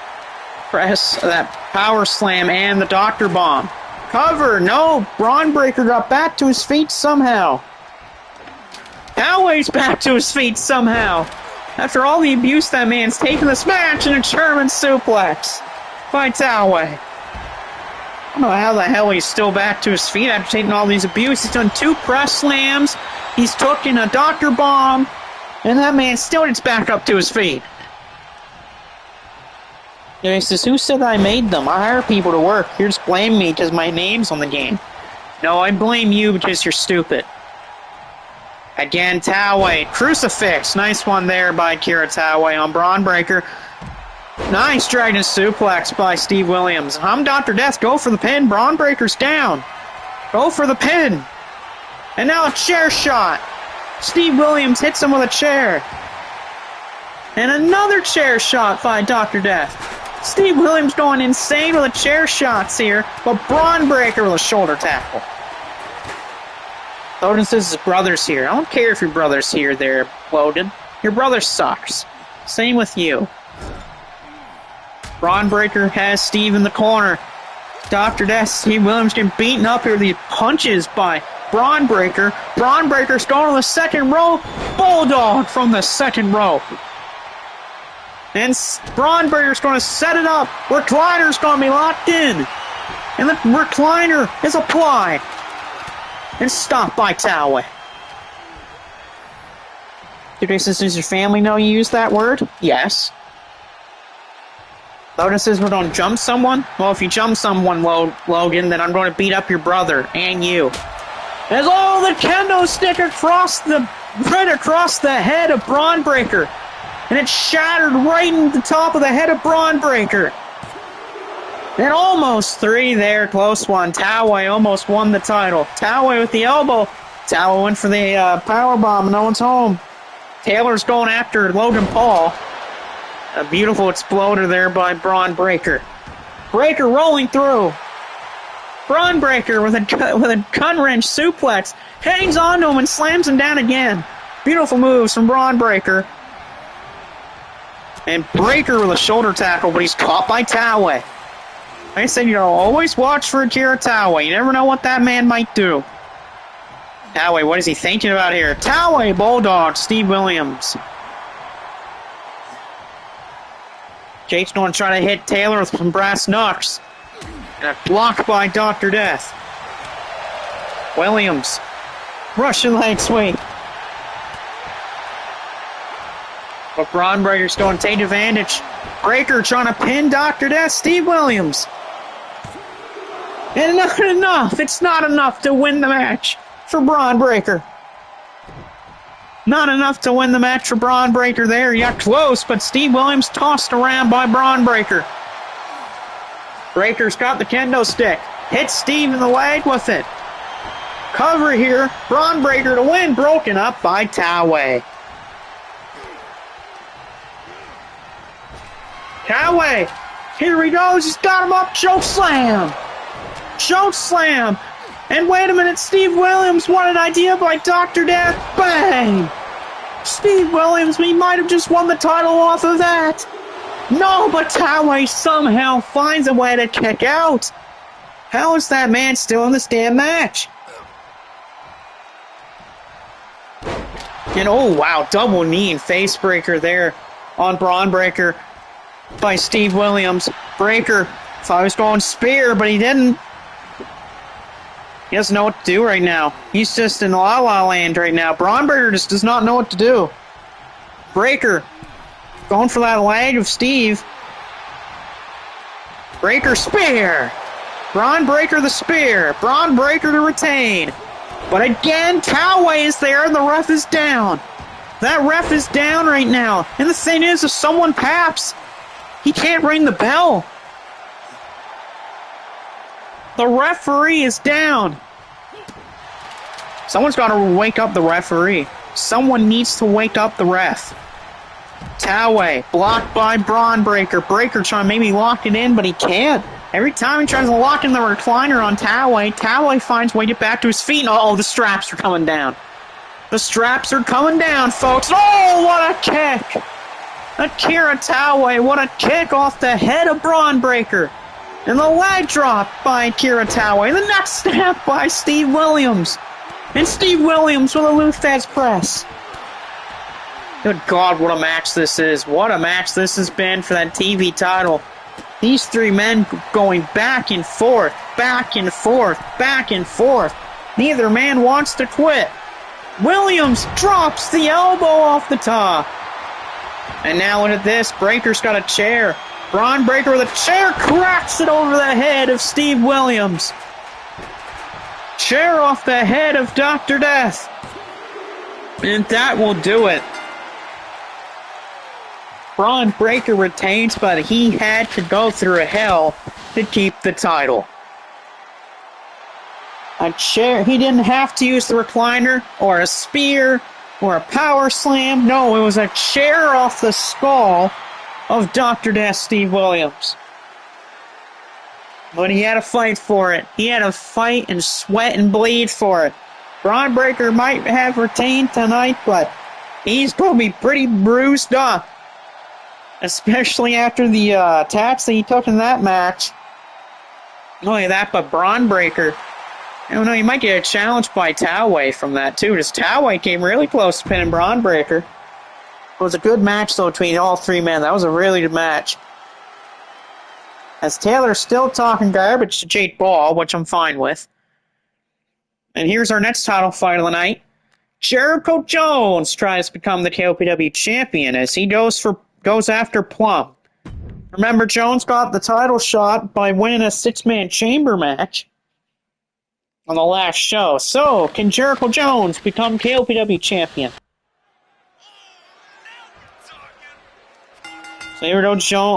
press, that power slam, and the Dr. Bomb. Cover, no, Braun Breaker got back to his feet somehow. Toway's back to his feet somehow. After all the abuse that man's taken this match, and a German suplex by Toway. I don't know how the hell he's still back to his feet after taking all these abuse. He's done 2 press slams. He's taken a Dr. Bomb. And that man still gets back up to his feet. He says, who said I made them? I hire people to work. You're just blaming me because my name's on the game. No, I blame you because you're stupid. Again, Toway. Crucifix. Nice one there by Akira Toway on Braun Breaker. Nice Dragon suplex by Steve Williams. I'm Dr. Death. Go for the pin. Braun Breaker's down. Go for the pin. And now a chair shot. Steve Williams hits him with a chair. And another chair shot by Dr. Death. Steve Williams going insane with the chair shots here, but Braun Breaker with a shoulder tackle. Logan says his brother's here. I don't care if your brother's here there, Logan. Your brother sucks. Same with you. Braun Breaker has Steve in the corner. Dr. Death, Steve Williams getting beaten up here. These punches by Braun Breaker. Braun Breaker's going to the second row. Bulldog from the second row. And Braun Breaker's going to set it up. Recliner's going to be locked in. And the recliner is applied. And stopped by Towaway. Does your family know you use that word? Yes. Logan says we're going to jump someone? Well, if you jump someone, Logan, then I'm going to beat up your brother and you. As the kendo stick right across the head of Braun Breaker. And it shattered right in the top of the head of Braun Breaker. And almost 3 there, close one. Towaway almost won the title. Towaway with the elbow. Towaway went for the powerbomb. No one's home. Taylor's going after Logan Paul. A beautiful exploder there by Braun Breaker. Breaker rolling through. Braun Breaker with a gun wrench suplex. Hangs onto him and slams him down again. Beautiful moves from Braun Breaker. And Breaker with a shoulder tackle, but he's caught by Towaway. Like I said, always watch for Akira Towaway. You never know what that man might do. Towaway, what is he thinking about here? Towaway, Bulldog, Steve Williams. Jake's going to try to hit Taylor with some brass knucks. And a block by Dr. Death. Williams. Russian leg sweep. But Braun Breaker's going to take advantage. Breaker trying to pin Dr. Death. Steve Williams. And not enough. It's not enough to win the match for Braun Breaker. Not enough to win the match for Braun Breaker there. He got close, but Steve Williams tossed around by Braun Breaker. Breaker's got the kendo stick. Hits Steve in the leg with it. Cover here. Braun Breaker to win. Broken up by Towaway. Towaway. Here he goes. He's got him up. Choke slam. Choke slam. And wait a minute. Steve Williams. What an idea by Dr. Death. Bang. Steve Williams. We might have just won the title off of that. No, but Towaway somehow finds a way to kick out. How is that man still in this damn match? And oh wow, double knee and face breaker there on Braun Breaker by Steve Williams. Breaker thought he was going spear, but he didn't. He doesn't know what to do right now. He's just in La La Land right now. Braun Breaker just does not know what to do. Breaker going for that leg of Steve. Breaker spear. Braun Breaker the spear. Braun Breaker to retain. But again, Towaway is there and the ref is down. That ref is down right now. And the thing is, if someone paps, he can't ring the bell. The referee is down. Someone's got to wake up the referee. Someone needs to wake up the ref. Towaway blocked by Braun Breaker. Breaker trying to maybe lock it in, but he can't. Every time he tries to lock in the recliner on Towaway, Towaway finds a way to get back to his feet. Oh, the straps are coming down. The straps are coming down, folks. Oh, what a kick. Akira Towaway, what a kick off the head of Braun Breaker. And the leg drop by Akira Towaway. The neck snap by Steve Williams. And Steve Williams with a Luthez press. Good God, what a match this is. What a match this has been for that TV title. These three men going back and forth, back and forth, back and forth. Neither man wants to quit. Williams drops the elbow off the top. And now look at this. Breaker's got a chair. Braun Breaker with a chair cracks it over the head of Steve Williams. Chair off the head of Dr. Death. And that will do it. Braun Breaker retains, but he had to go through hell to keep the title. A chair. He didn't have to use the recliner or a spear Or a power slam? No, it was a chair off the skull of Dr. Death Steve Williams. But he had to fight for it. He had to fight and sweat and bleed for it. Braun Breaker might have retained tonight, but he's going to be pretty bruised up. Especially after the attacks that he took in that match. Not only that, but Braun Breaker, I don't know, you might get a challenge by Toway from that too. Just Toway came really close to pinning Braun Breaker. It was a good match though between all three men. That was a really good match. As Taylor's still talking garbage to Jake Ball, which I'm fine with. And here's our next title fight of the night. Jericho Jones tries to become the KOPW champion as he goes after Plum. Remember, Jones got the title shot by winning a six-man chamber match on the last show. So, can Jericho Jones become KOPW champion? So here we go,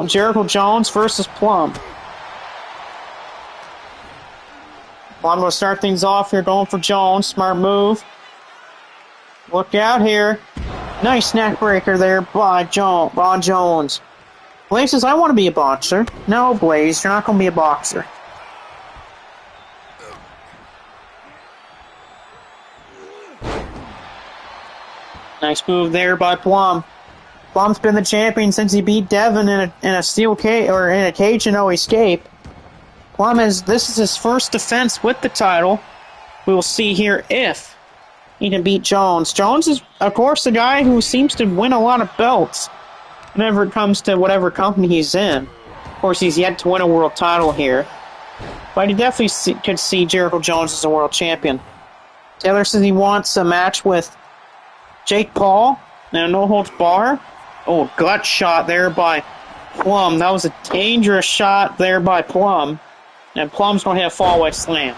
Jericho Jones versus Plum. Plum will start things off here, going for Jones. Smart move. Look out here. Nice neck breaker there by Jones. Blaze says, I want to be a boxer. No, Blaze, you're not going to be a boxer. Nice move there by Plum. Plum's been the champion since he beat Devin in a steel cage or in a cage and no escape. This is his first defense with the title. We will see here if he can beat Jones. Jones is, of course, the guy who seems to win a lot of belts whenever it comes to whatever company he's in. Of course, he's yet to win a world title here. But he definitely could see Jericho Jones as a world champion. Taylor says he wants a match with Jake Paul. Now, no holds bar. Oh, gut shot there by Plum. That was a dangerous shot there by Plum. And Plum's going to hit a fallaway slam.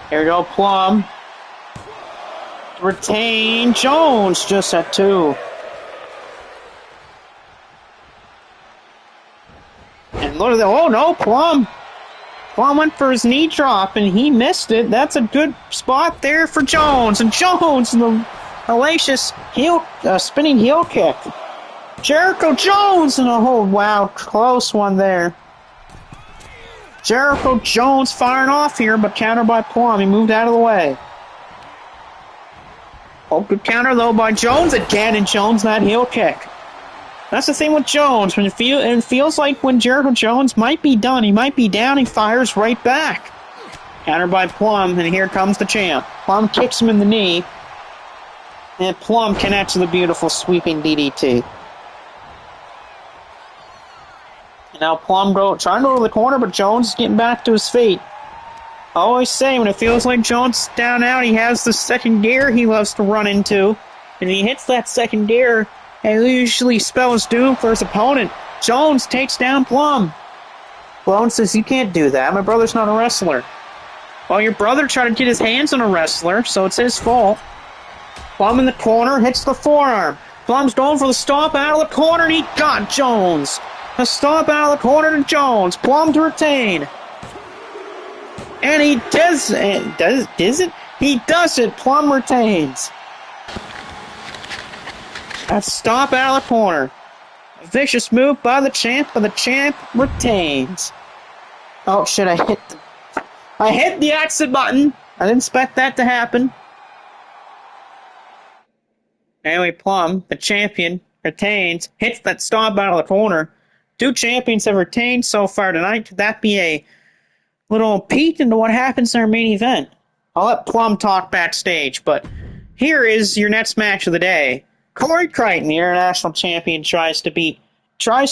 Here we go, Plum. Retain Jones just at 2. And look at that. Oh, no, Plum. Plum went for his knee drop, and he missed it. That's a good spot there for Jones. And Jones, the hellacious spinning heel kick. Jericho Jones in a hold. Wow, close one there. Jericho Jones firing off here, but countered by Plum. He moved out of the way. Oh, good counter, though, by Jones again, and Jones that heel kick. That's the thing with Jones. When it feels like when Jericho Jones might be done, he might be down, he fires right back. Countered by Plum, and here comes the champ. Plum kicks him in the knee, and Plum connects with a beautiful sweeping DDT. And now Plum trying to go to the corner, but Jones is getting back to his feet. I always say, when it feels like Jones is down out, he has the second gear he loves to run into. And he hits that second gear, and it usually spells doom for his opponent. Jones takes down Plum. Plum says, you can't do that. My brother's not a wrestler. Well, your brother tried to get his hands on a wrestler, so it's his fault. Plum in the corner, hits the forearm. Plum's going for the stomp out of the corner, and he got Jones. A stomp out of the corner to Jones. Plum to retain. And he does it? He does it. Plum retains. A stomp out of the corner. A vicious move by the champ, but the champ retains. Oh shit, I hit the exit button. I didn't expect that to happen. Anyway, Plum, the champion, retains, hits that stomp out of the corner. 2 champions have retained so far tonight. Could that be a little peek into what happens in our main event? I'll let Plum talk backstage, but here is your next match of the day. Corey Crichton, the international champion, tries to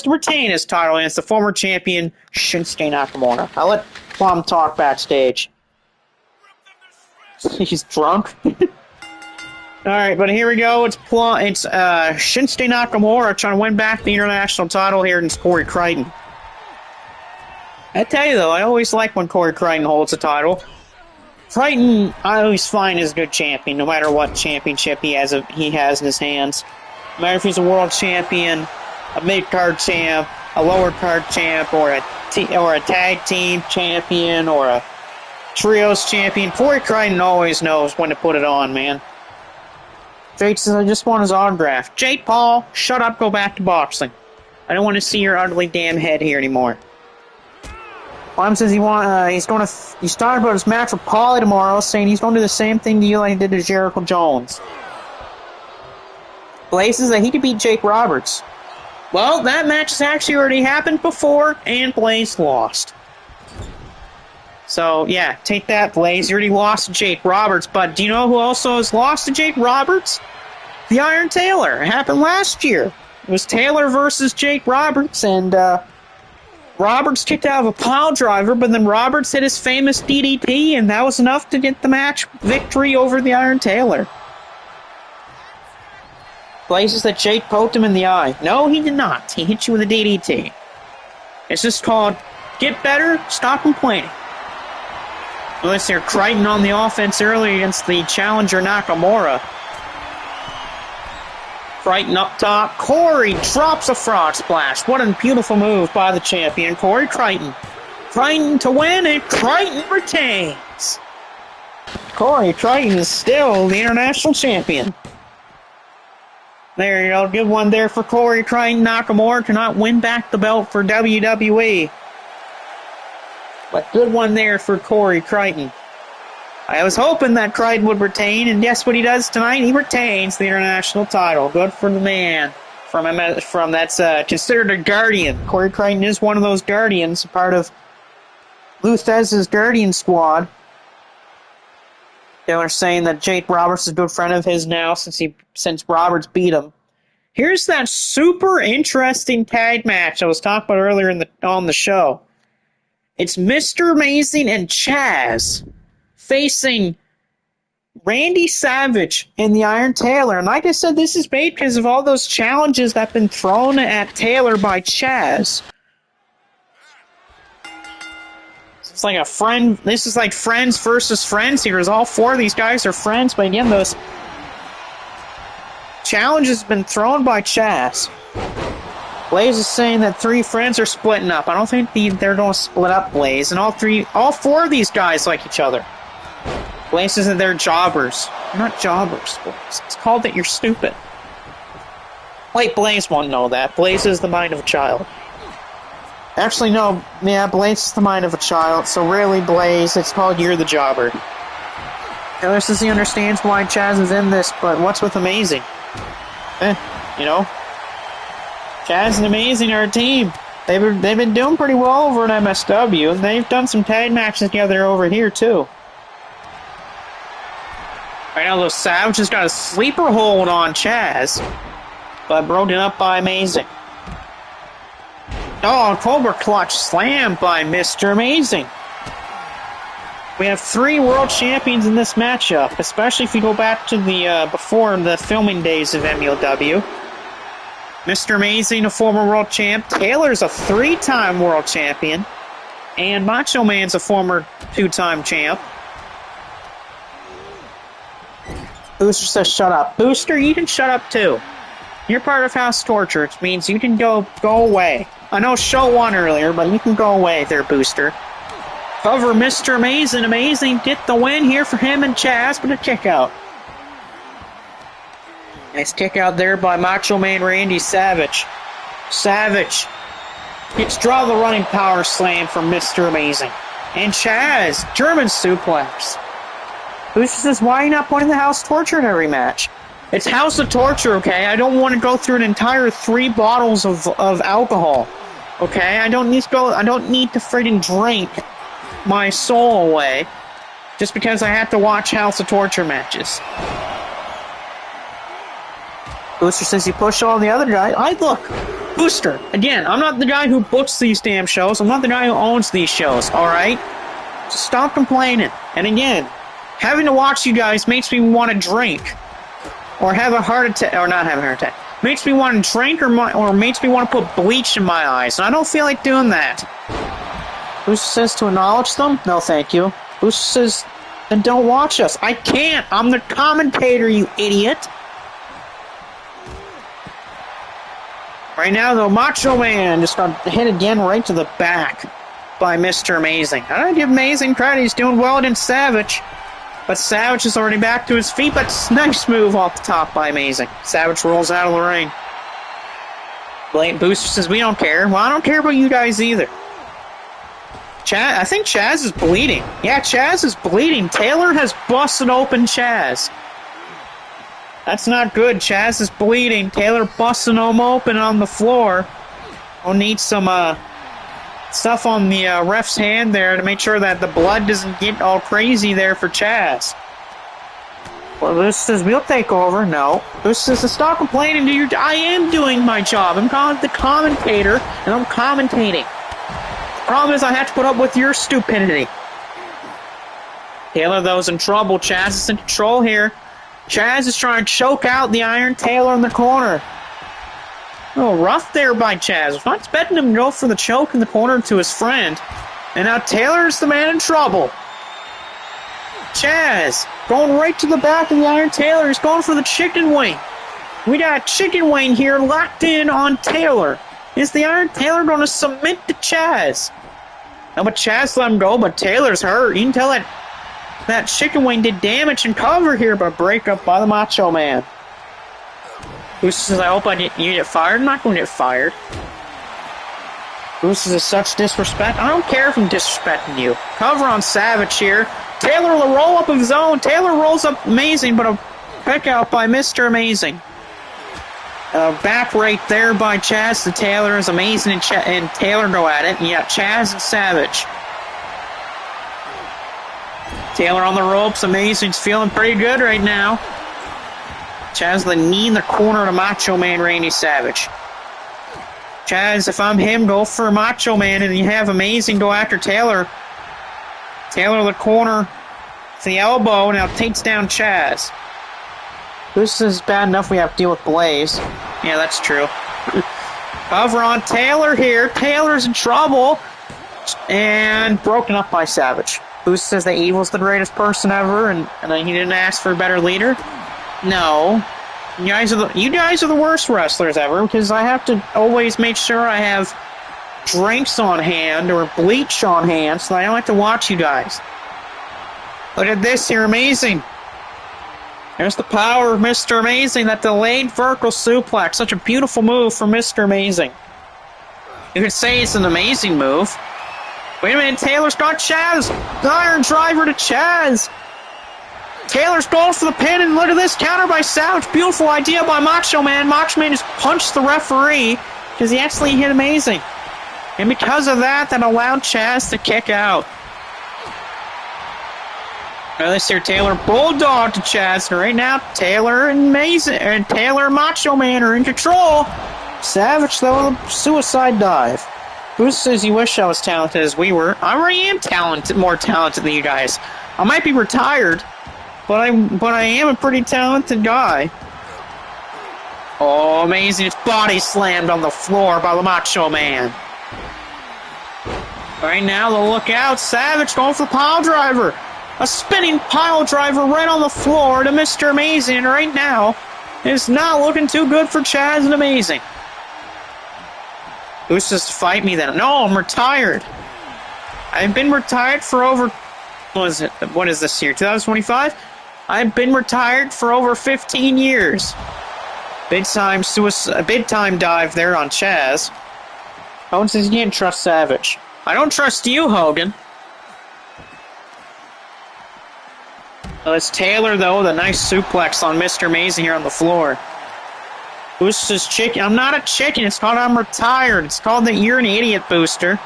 retain his title against the former champion, Shinsuke Nakamura. I'll let Plum talk backstage. He's drunk. Alright, but here we go. It's Shinsuke Nakamura trying to win back the international title here against Corey Crichton. I tell you though, I always like when Corey Crichton holds the title. Crichton, I always find is a good champion, no matter what championship he has in his hands. No matter if he's a world champion, a mid-card champ, a lower card champ, or a tag team champion, or a Trios champion. Corey Crichton always knows when to put it on, man. Jake says, I just want his autograph. Jake Paul, shut up, go back to boxing. I don't want to see your ugly damn head here anymore. Lime says he's talking about his match with Paulie tomorrow, saying he's going to do the same thing to you like he did to Jericho Jones. Blaze says that he could beat Jake Roberts. Well, that match has actually already happened before, and Blaze lost. So, yeah, take that, Blaze. You already lost to Jake Roberts, but do you know who also has lost to Jake Roberts? The Iron Taylor. It happened last year. It was Taylor versus Jake Roberts, and Roberts kicked out of a pile driver, but then Roberts hit his famous DDT, and that was enough to get the match victory over the Iron Taylor. Places that Jake poked him in the eye. No, he did not. He hit you with a DDT. It's just called get better, stop complaining. Unless they're Crichton on the offense early against the challenger Nakamura. Crichton up top. Corey drops a frog splash. What a beautiful move by the champion, Corey Crichton. Crichton to win, and Crichton retains. Corey Crichton is still the international champion. There you go. Good one there for Corey Crichton. Nakamura cannot win back the belt for WWE. But good one there for Corey Crichton. I was hoping that Crichton would retain, and guess what he does tonight? He retains the international title. Good for the man. From that's considered a guardian. Corey Crichton is one of those guardians, part of Lou Thesz's Guardian Squad. They were saying that Jake Roberts is a good friend of his now since Roberts beat him. Here's that super interesting tag match I was talking about earlier on the show. It's Mr. Amazing and Chaz facing Randy Savage and the Iron Taylor. And like I said, this is made because of all those challenges that have been thrown at Taylor by Chaz. It's like this is like friends versus friends here, as all four of these guys are friends, but again, those challenges have been thrown by Chaz. Blaze is saying that three friends are splitting up. I don't think they're going to split up, Blaze, and all four of these guys like each other. Blaze says that they're jobbers. They're not jobbers, Blaze. It's called that you're stupid. Wait, Blaze won't know that. Blaze is the mind of a child. Actually, no. Yeah, Blaze is the mind of a child, so really, Blaze, it's called You're the Jobber. Taylor says he understands why Chaz is in this, but what's with Amazing? You know? Chaz and Amazing are a team. They've been doing pretty well over at MSW, and they've done some tag matches together over here, too. Right now, though, Savage has got a sleeper hold on Chaz, but broken up by Amazing. Oh, Cobra Clutch slam by Mr. Amazing. We have 3 world champions in this matchup, especially if you go back to the before the filming days of MLW. Mr. Amazing, a former world champ. Taylor's a 3-time world champion. And Macho Man's a former 2-time champ. Booster says shut up. Booster, you can shut up too. You're part of House Torture, which means you can go away. I know show 1 earlier, but you can go away there, Booster. However, Mr. Amazing get the win here for him and Chaz, but a kick out. Nice kick out there by Macho Man Randy Savage. Savage gets draw the running power slam from Mr. Amazing. And Chaz, German suplex. Booster says, why are you not putting the House Torture in every match? It's House of Torture, okay? I don't want to go through an entire 3 bottles of alcohol. Okay? I don't need to friggin' drink my soul away just because I have to watch House of Torture matches. Booster says you push all the other guys. Look, Booster, again, I'm not the guy who books these damn shows. I'm not the guy who owns these shows, alright? Just stop complaining. And again, having to watch you guys makes me want to drink. Or have a heart attack, or not have a heart attack. Makes me want to drink or makes me want to put bleach in my eyes. And I don't feel like doing that. Booster says to acknowledge them? No, thank you. Booster says, then don't watch us. I can't. I'm the commentator, you idiot. Right now, though, Macho Man just got hit again right to the back by Mr. Amazing. I don't give Amazing credit. He's doing well against Savage. But Savage is already back to his feet. But nice move off the top by Amazing. Savage rolls out of the ring. Blatant Booster says, we don't care. Well, I don't care about you guys either. I think Chaz is bleeding. Yeah, Chaz is bleeding. Taylor has busted open Chaz. That's not good. Chaz is bleeding. Taylor busting him open on the floor. We'll need some stuff on the ref's hand there to make sure that the blood doesn't get all crazy there for Chaz. Well, this says we'll take over. No. This says stop complaining. I am doing my job. I'm the commentator, and I'm commentating. The problem is I have to put up with your stupidity. Taylor, though, is in trouble. Chaz is in control here. Chaz is trying to choke out the Iron Taylor in the corner. A little rough there by Chaz. I was not expecting him to go for the choke in the corner to his friend. And now Taylor's the man in trouble. Chaz going right to the back of the Iron Taylor. He's going for the chicken wing. We got chicken wing here locked in on Taylor. Is the Iron Taylor going to submit to Chaz? No, but Chaz let him go, but Taylor's hurt. You can tell that chicken wing did damage and cover here, but break up by the Macho Man. Goose says, I hope you get fired. I'm not going to get fired. Goose is such disrespect. I don't care if I'm disrespecting you. Cover on Savage here. Taylor will roll up of his own. Taylor rolls up Amazing, but a pick out by Mr. Amazing. Back right there by Chaz. The Taylor is Amazing and Taylor go at it. And you got Chaz and Savage. Taylor on the ropes. Amazing's feeling pretty good right now. Chaz the knee in the corner to Macho Man Randy Savage. Chaz, if I'm him, go for Macho Man, and you have Amazing go after Taylor. Taylor the corner to the elbow, now takes down Chaz. This is bad enough we have to deal with Blaze. Yeah, that's true. Cover on Taylor here. Taylor's in trouble. And broken up by Savage. Boost says that Evil's the greatest person ever, and he didn't ask for a better leader. No. You guys are the worst wrestlers ever, because I have to always make sure I have drinks on hand or bleach on hand so I don't have to watch you guys. Look at this here, Amazing. There's the power of Mr. Amazing, that delayed vertical suplex. Such a beautiful move from Mr. Amazing. You could say it's an amazing move. Wait a minute, Taylor's got Chaz. The Iron Driver to Chaz. Taylor's going for the pin, and look at this, counter by Savage. Beautiful idea by Macho Man. Macho Man just punched the referee because he actually hit Amazing. And because of that allowed Chaz to kick out. Now this here, Taylor Bulldog to Chaz. And right now, Taylor and Amazing, and Taylor and Macho Man are in control. Savage, though, with a suicide dive. Boost says he wish I was talented as we were. I already am talented, more talented than you guys. I might be retired, but I am a pretty talented guy. Oh, Amazing. His body slammed on the floor by the Macho Man. Right now, the lookout. Savage going for the pile driver. A spinning pile driver right on the floor to Mr. Amazing. And right now, it's not looking too good for Chaz and Amazing. Who's just fight me then? No, I'm retired. I've been retired for over... What is this year? 2025? I've been retired for over 15 years. Big time dive there on Chaz. Hogan says you can't trust Savage. I don't trust you, Hogan. Well, it's Taylor, though, the nice suplex on Mr. Amazing here on the floor. Booster's chicken. I'm not a chicken. It's called I'm retired. It's called that you're an idiot, Booster.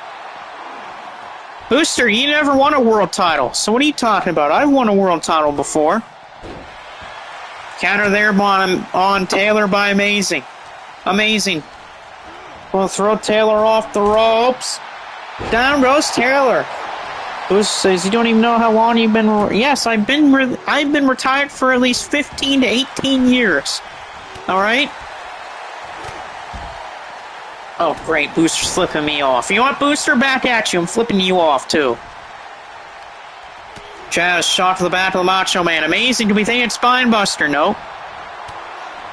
Booster, you never won a world title. So what are you talking about? I've won a world title before. Counter there on Taylor by Amazing. Amazing. We'll throw Taylor off the ropes. Down goes Taylor. Booster says you don't even know how long you've been... Yes, I've been retired for at least 15 to 18 years. All right? Oh, great. Booster's flipping me off. You want Booster? Back at you. I'm flipping you off, too. Chaz shot to the back of the Macho Man. Amazing. Do we think it's Spine Buster? No.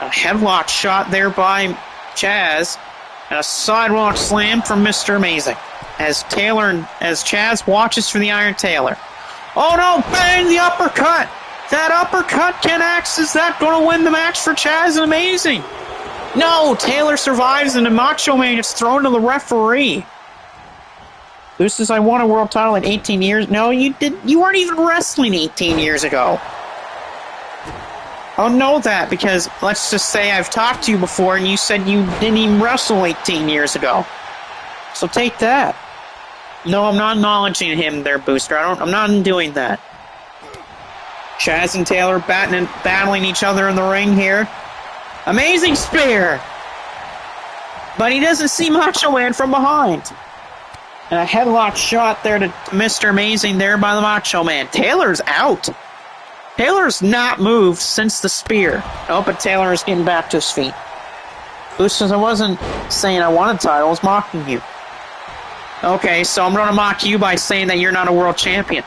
A headlock shot there by Chaz. And a sidewalk slam from Mr. Amazing. as Chaz watches for the Iron Taylor. Oh no, bang, the uppercut! That uppercut connects. Is that going to win the match for Chaz? Amazing. No, Taylor survives and the Macho Man gets thrown to the referee. Who says I won a world title in 18 years? No, you weren't even wrestling 18 years ago. I'll know that because let's just say I've talked to you before and you said you didn't even wrestle 18 years ago. So take that. No, I'm not acknowledging him there, Booster. I'm not doing that. Chaz and Taylor battling each other in the ring here. Amazing spear! But he doesn't see Macho Man from behind. And a headlock shot there to Mr. Amazing there by the Macho Man. Taylor's out. Taylor's not moved since the spear. Oh, but Taylor is getting back to his feet. Boost says I wasn't saying I wanted title, I was mocking you. Okay, so I'm going to mock you by saying that you're not a world champion.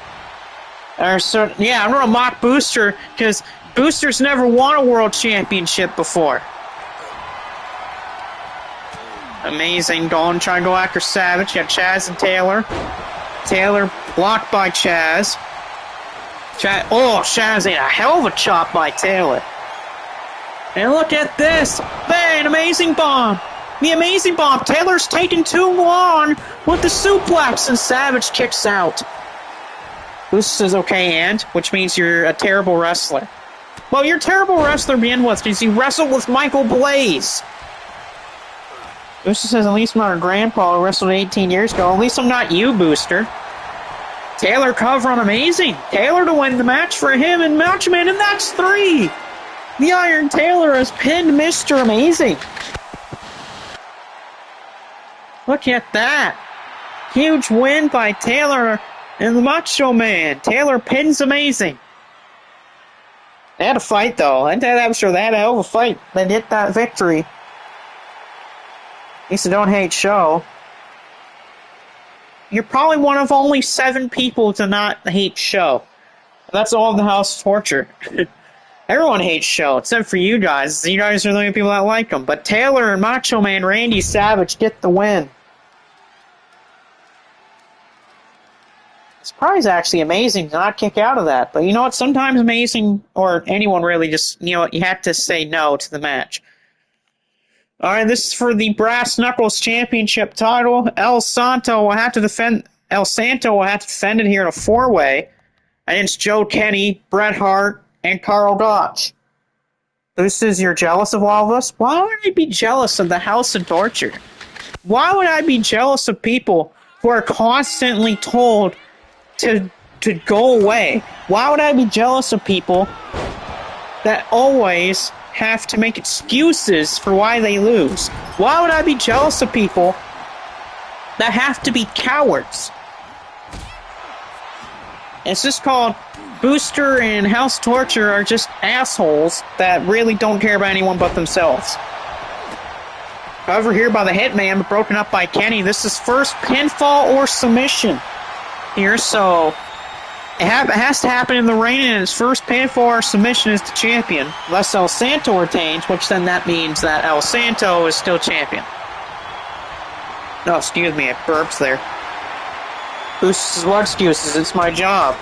So, yeah, I'm going to mock Booster because Booster's never won a world championship before. Amazing. Trying to go after Savage. You got Chaz and Taylor. Taylor blocked by Chaz. Chaz ate a hell of a chop by Taylor. And look at this. Bang, amazing bomb. The amazing bomb. Taylor's taking too long with the suplex and Savage kicks out. Booster says, okay, and? Which means you're a terrible wrestler. Well, you're a terrible wrestler to begin with because you wrestled with Michael Blaze. Booster says, at least I'm not a grandpa who wrestled 18 years ago. At least I'm not you, Booster. Taylor cover on Amazing. Taylor to win the match for him and Macho Man, and that's 3. The Iron Taylor has pinned Mr. Amazing. Look at that. Huge win by Taylor and the Macho Man. Taylor pins Amazing. They had a fight, though. I'm sure they had a hell of a fight. They get that victory. At least they don't hate show. You're probably one of only 7 people to not hate show. That's all in the House of Torture. Everyone hates show, except for you guys. You guys are the only people that like them. But Taylor and Macho Man Randy Savage get the win. It's probably actually Amazing to not kick out of that. But you know what? Sometimes Amazing, or anyone really, just, you have to say no to the match. Alright, this is for the Brass Knuckles Championship title. El Santo will have to defend it here in a 4-way against Joe Kenny, Bret Hart, and Carl Gotch. This is, you're jealous of all of us? Why would I be jealous of the House of Torture? Why would I be jealous of people who are constantly told to go away? Why would I be jealous of people that always have to make excuses for why they lose? Why would I be jealous of people that have to be cowards? It's just called Booster and House Torture are just assholes that really don't care about anyone but themselves. However, here by the Hitman, but broken up by Kenny. This is first pinfall or submission here, so it has to happen in the ring, and his first pinfall or submission is the champion, unless El Santo retains, which then that means that El Santo is still champion. No, excuse me, I burped there. Booster's what excuses? It's my job.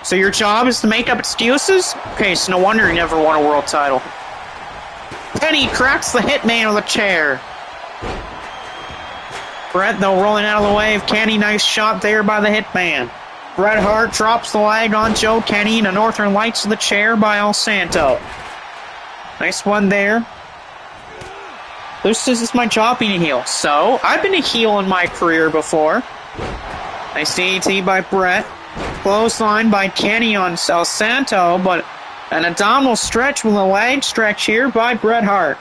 So your job is to make up excuses? Okay, so no wonder you never won a world title. Kenny cracks the Hitman with a chair. Bret, though, rolling out of the way of Kenny. Nice shot there by the Hitman. Bret Hart drops the leg on Joe Kenny, and a Northern Lights to the chair by El Santo. Nice one there. This is my job being a heel. So, I've been a heel in my career before. Nice DDT by Bret. Clothesline by Kenny on El Santo, but an abdominal stretch with a leg stretch here by Bret Hart.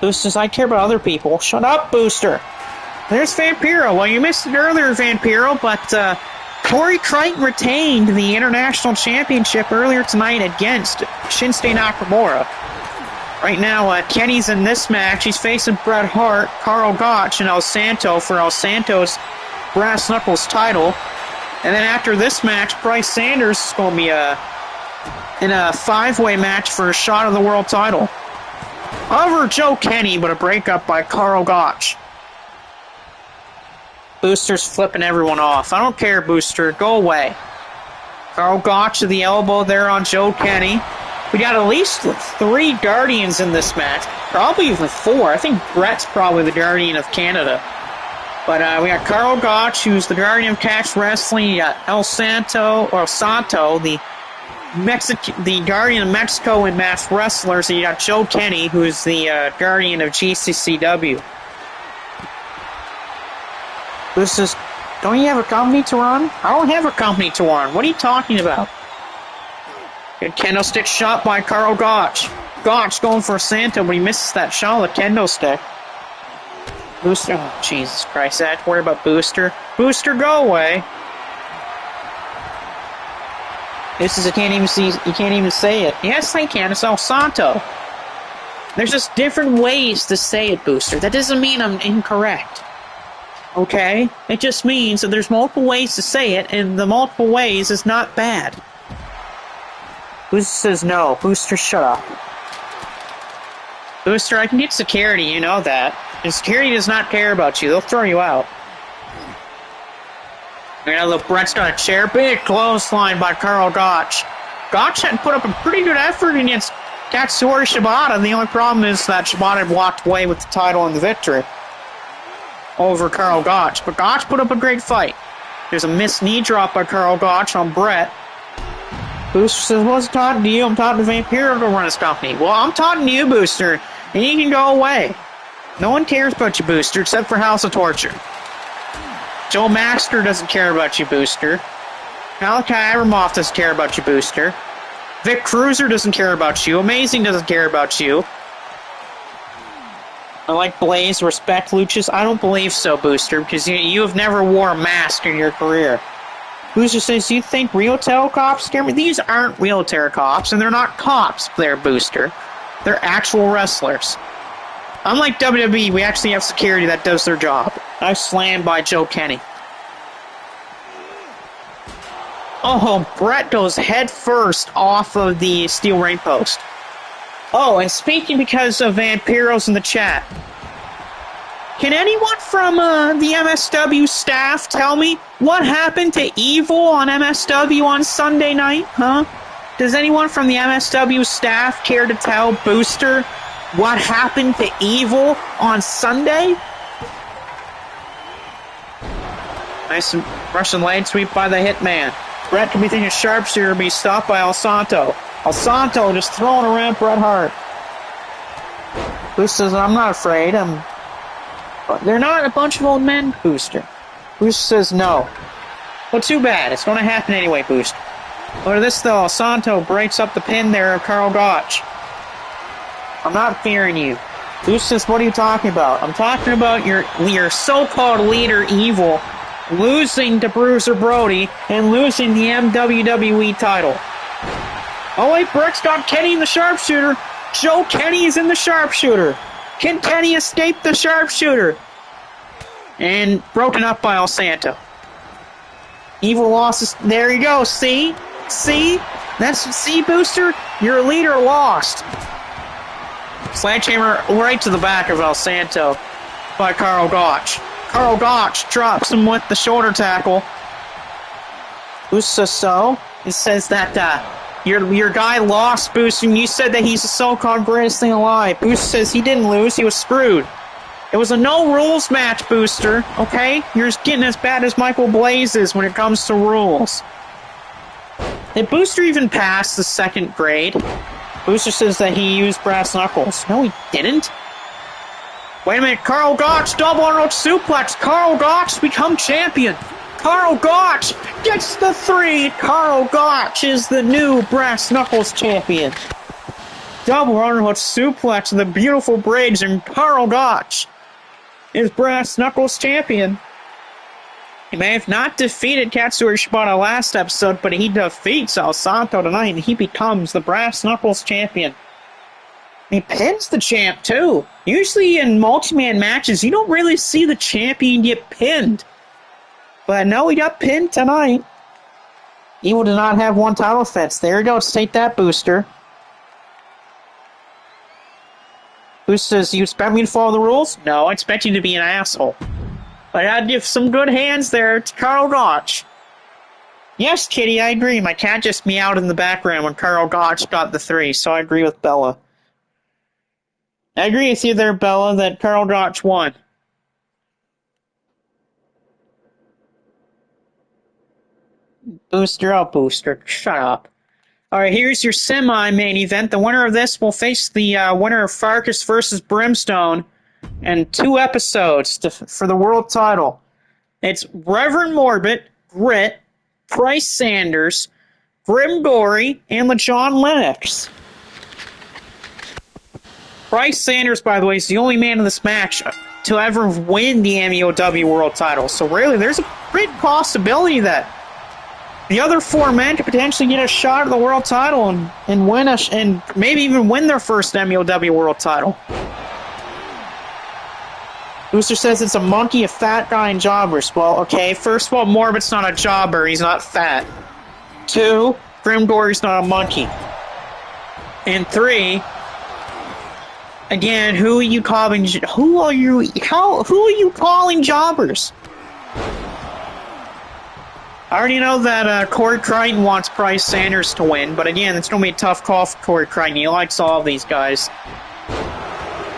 Booster says, I care about other people. Shut up, Booster. There's Vampiro. Well, you missed it earlier, Vampiro, but Corey Crichton retained the International Championship earlier tonight against Shinsuke Nakamura. Right now, Kenny's in this match. He's facing Bret Hart, Carl Gotch, and El Santo for El Santo's Brass Knuckles title. And then after this match, Bryce Sanders is going to be in a 5-way match for a shot of the world title. Over Joe Kenny, but a breakup by Carl Gotch. Booster's flipping everyone off. I don't care, Booster. Go away. Carl Gotch to the elbow there on Joe Kenny. We got at least 3 Guardians in this match. Probably even 4. I think Brett's probably the Guardian of Canada. But we got Carl Gotch, who's the Guardian of Catch Wrestling. You got El Santo, the Guardian of Mexico and Masked Wrestlers. And you got Joe Kenny, who's the Guardian of GCCW. This is... Don't you have a company to run? I don't have a company to run. What are you talking about? Good kendo stick shot by Carl Gotch. Gotch going for a Santo, but he misses that shot with a kendo stick. Booster, oh Jesus Christ, I have to worry about Booster. Booster, go away. This is, you can't even say it. Yes, I can, it's El Santo. There's just different ways to say it, Booster. That doesn't mean I'm incorrect. Okay? It just means that there's multiple ways to say it, and the multiple ways is not bad. Booster says no. Booster, shut up. Booster, I can get security, you know that. And security does not care about you. They'll throw you out. Look, Brett's got a chair. Big clothesline by Carl Gotch. Gotch had put up a pretty good effort against Katsuyori Shibata. The only problem is that Shibata had walked away with the title and the victory over Carl Gotch. But Gotch put up a great fight. There's a missed knee drop by Carl Gotch on Brett. Booster says, well, I was talking to you. I'm talking to Vampiro to run his company. Well, I'm talking to you, Booster, and you can go away. No one cares about you, Booster, except for House of Torture. Joe Master doesn't care about you, Booster. Malachi Abramoff doesn't care about you, Booster. Vic Cruiser doesn't care about you. Amazing doesn't care about you. I like Blaze, respect Luchas. I don't believe so, Booster, because you have never wore a mask in your career. Booster says, you think real terror cops scare me? These aren't real terror cops, and they're not cops, they're Booster. They're actual wrestlers. Unlike WWE, we actually have security that does their job. I slammed by Joe Kenny. Oh, Brett goes head first off of the steel ring post. Oh, and speaking because of Vampiros in the chat, can anyone from the MSW staff tell me what happened to Evil on MSW on Sunday night, huh? Does anyone from the MSW staff care to tell Booster what happened to Evil on Sunday? Nice Russian leg sweep by the Hitman. Brett can be thinking sharpshooter, be stopped by El Santo. El Santo just throwing around Bret Hart. Booster says, I'm not afraid. They're not a bunch of old men, Booster. Booster says no. Well, too bad. It's going to happen anyway, Booster. Look at this, though. El Santo breaks up the pin there of Carl Gotch. I'm not fearing you. Booster says, what are you talking about? I'm talking about your so-called leader, Evil, losing to Bruiser Brody and losing the MWWE title. Oh wait, Brett's got Kenny in the sharpshooter. Joe Kenny is in the sharpshooter. Can Kenny escape the sharpshooter? And broken up by El Santo. Evil losses. There you go. See? See, Booster? Your leader lost. Sledgehammer right to the back of El Santo by Carl Gotch. Carl Gotch drops him with the shoulder tackle. Booster says so. It says that your guy lost, Booster, and you said that he's the so-called greatest thing alive. Booster says he didn't lose, he was screwed. It was a no-rules match, Booster, okay? You're getting as bad as Michael Blaze is when it comes to rules. Did Booster even pass the second grade? Booster says that he used brass knuckles. No, he didn't. Wait a minute, Carl Gotch, double Arnold suplex. Carl Gotch become champion. Carl Gotch gets the 3. Carl Gotch is the new brass knuckles champion. Double Arnold suplex and the beautiful braids, and Carl Gotch is brass knuckles champion. He may have not defeated Katsuyori Shibata last episode, but he defeats El Santo tonight, and he becomes the brass knuckles champion. He pins the champ, too. Usually in multi-man matches, you don't really see the champion get pinned. But no, he got pinned tonight. Evil did not have one title defense. There you go. Take that, Booster. Booster says, you expect me to follow the rules? No, I expect you to be an asshole. I gotta give some good hands there to Karl Gotch. Yes, Kitty, I agree. My cat just meowed in the background when Karl Gotch got the 3, so I agree with Bella. I agree with you there, Bella, that Karl Gotch won. Booster, oh, Booster, shut up. Alright, here's your semi-main event. The winner of this will face the winner of Farkas versus Brimstone in 2 episodes for the world title. It's Reverend Morbid, Grit, Price Sanders, Grim Gory, and LeJohn Lennox. Price Sanders, by the way, is the only man in this match to ever win the MEOW World title. So really, there's a great possibility that the other 4 men could potentially get a shot at the world title and win and maybe even win their first MEOW World title. Booster says it's a monkey, a fat guy, and jobbers. Well, okay, first of all, Morbid's not a jobber, he's not fat. 2, Grim Gory's not a monkey. And 3, again, who are you calling jobbers? I already know that Corey Crichton wants Price Sanders to win, but again, it's going to be a tough call for Corey Crichton. He likes all of these guys.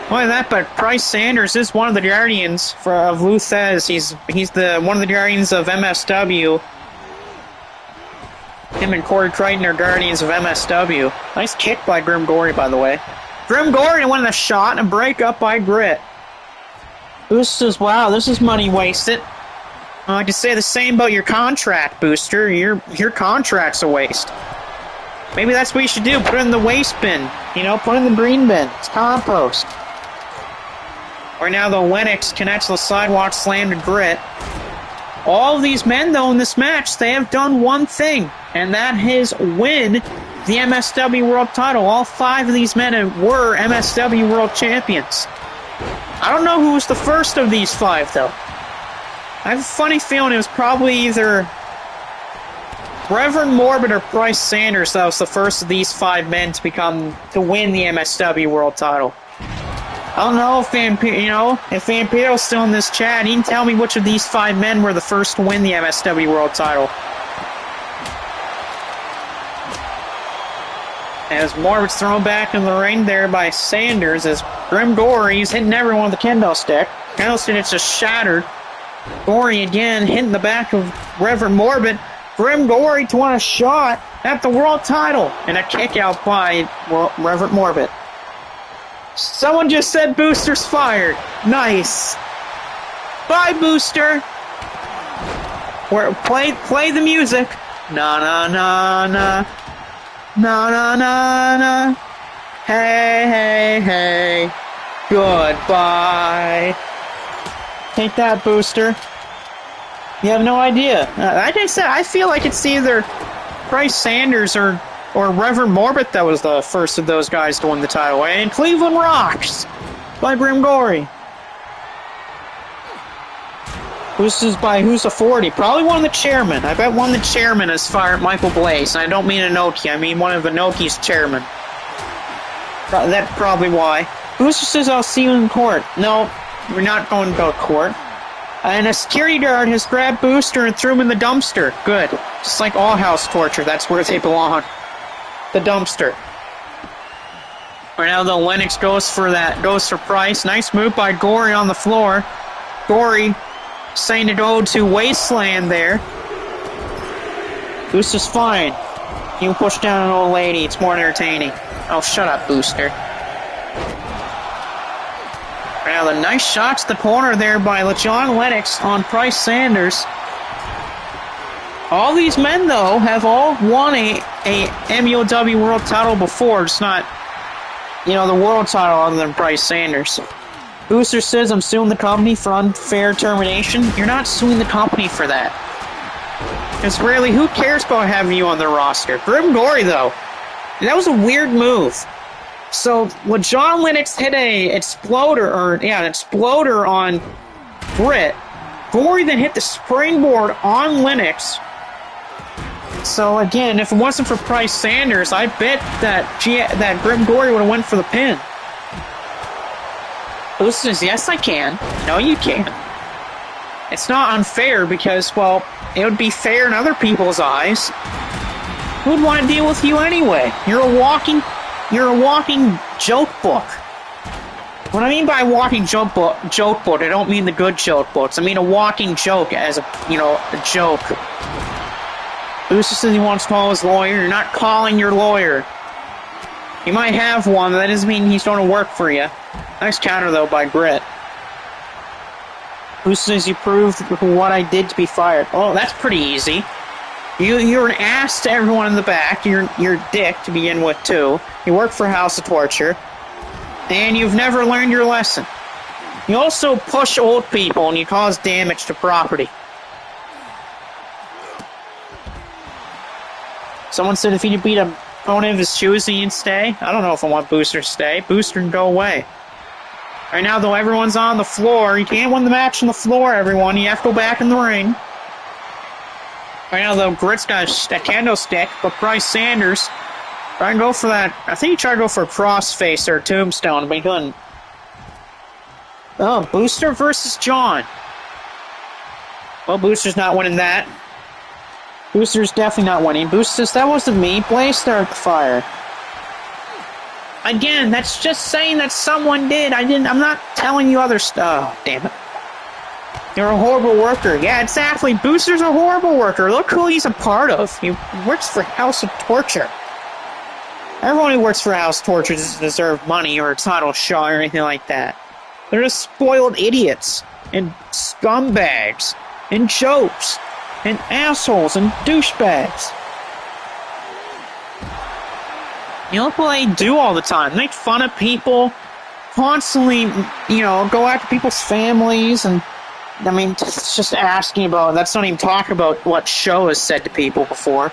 More than that, but Price Sanders is one of the guardians of Luthez. He's one of the guardians of MSW. Him and Corey Crichton are guardians of MSW. Nice kick by Grim Gory, by the way. Grim Gory won the shot and break up by Grit. Booster says, wow, this is money wasted. I can say the same about your contract, Booster. Your contract's a waste. Maybe that's what you should do. Put it in the waste bin. You know, put it in the green bin. It's compost. Right now, the Lennox connects the sidewalk slam to Grit. All of these men, though, in this match, they have done one thing, and that is win the MSW World title. All 5 of these men were MSW World Champions. I don't know who was the first of these 5, though. I have a funny feeling it was probably either Reverend Morbid or Price Sanders that was the first of these 5 men to win the MSW World title. I don't know if Vampiro's still in this chat. He can tell me which of these 5 men were the first to win the MSW World title. As Morbid's thrown back in the ring there by Sanders, as Grim Gory's hitting everyone with the kendo stick. Kendo stick is just shattered. Gory again hitting the back of Reverend Morbid. Grim Gory to win a shot at the world title. And a kick out by Reverend Morbid. Someone just said Booster's fired. Nice. Bye, Booster. Play the music. Na na na na. Na na na na. Hey, hey, hey. Goodbye. Take that, Booster. You have no idea. Like I said, I feel like it's either Price Sanders or Reverend Morbid that was the first of those guys to win the title. And Cleveland Rocks by Grim Gory. This is by Who's a 40? Probably one of the chairmen. I bet one of the chairmen is fired Michael Blaze. And I don't mean Inoki, I mean one of Inoki's chairmen. That's probably why. Booster says I'll see you in court. No, we're not going to go to court. And a security guard has grabbed Booster and threw him in the dumpster. Good. Just like all house torture, that's where they belong. The dumpster. Right now, the Lennox goes for Price. Nice move by Gory on the floor. Gory saying to go to Wasteland there. Booster's fine. You can push down an old lady. It's more entertaining. Oh, shut up, Booster. Right now, the nice shots to the corner there by LeJohn Lennox on Price Sanders. All these men, though, have all won a MEOW World title before. It's not, the world title other than Price Sanders. Booster says, I'm suing the company for unfair termination. You're not suing the company for that. Because really, who cares about having you on their roster? Grim Gory, though. That was a weird move. So, when John Lennox hit an exploder on Grit, Gory then hit the springboard on Lennox. So again, if it wasn't for Price Sanders, I bet that Grim Gory would have went for the pin. Booster says, yes, I can. No, you can't. It's not unfair because, well, it would be fair in other people's eyes. Who would want to deal with you anyway? You're a walking joke book. What I mean by walking joke book, I don't mean the good joke books. I mean a walking joke as a joke. Booster says he wants to call his lawyer. You're not calling your lawyer. You might have one, but that doesn't mean he's going to work for you. Nice counter, though, by Grit. Booster says you proved what I did to be fired. Oh, that's pretty easy. You're an ass to everyone in the back. You're a dick to begin with, too. You work for House of Torture. And you've never learned your lesson. You also push old people and you cause damage to property. Someone said if he could beat a opponent of his choosing, he'd stay. I don't know if I want Booster to stay. Booster can go away. Right now, though, everyone's on the floor. You can't win the match on the floor, everyone. You have to go back in the ring. Right now, though, Grit's got a kendo stick, but Bryce Sanders trying to go for that. I think he tried to go for a crossface or a tombstone, but he couldn't. Oh, Booster versus John. Well, Booster's not winning that. Booster's definitely not winning. Booster says, that wasn't me. Blaze started the fire. Again, that's just saying that someone did. I'm not telling you other stuff. Oh, damn it. You're a horrible worker. Yeah, exactly. Booster's a horrible worker. Look who he's a part of. He works for House of Torture. Everyone who works for House of Torture doesn't deserve money or a title shot or anything like that. They're just spoiled idiots and scumbags and jokes and assholes and douchebags. You look what they do all the time. They make fun of people, constantly, go after people's families, and, I mean, it's just asking about, that's not even talking about what Show has said to people before.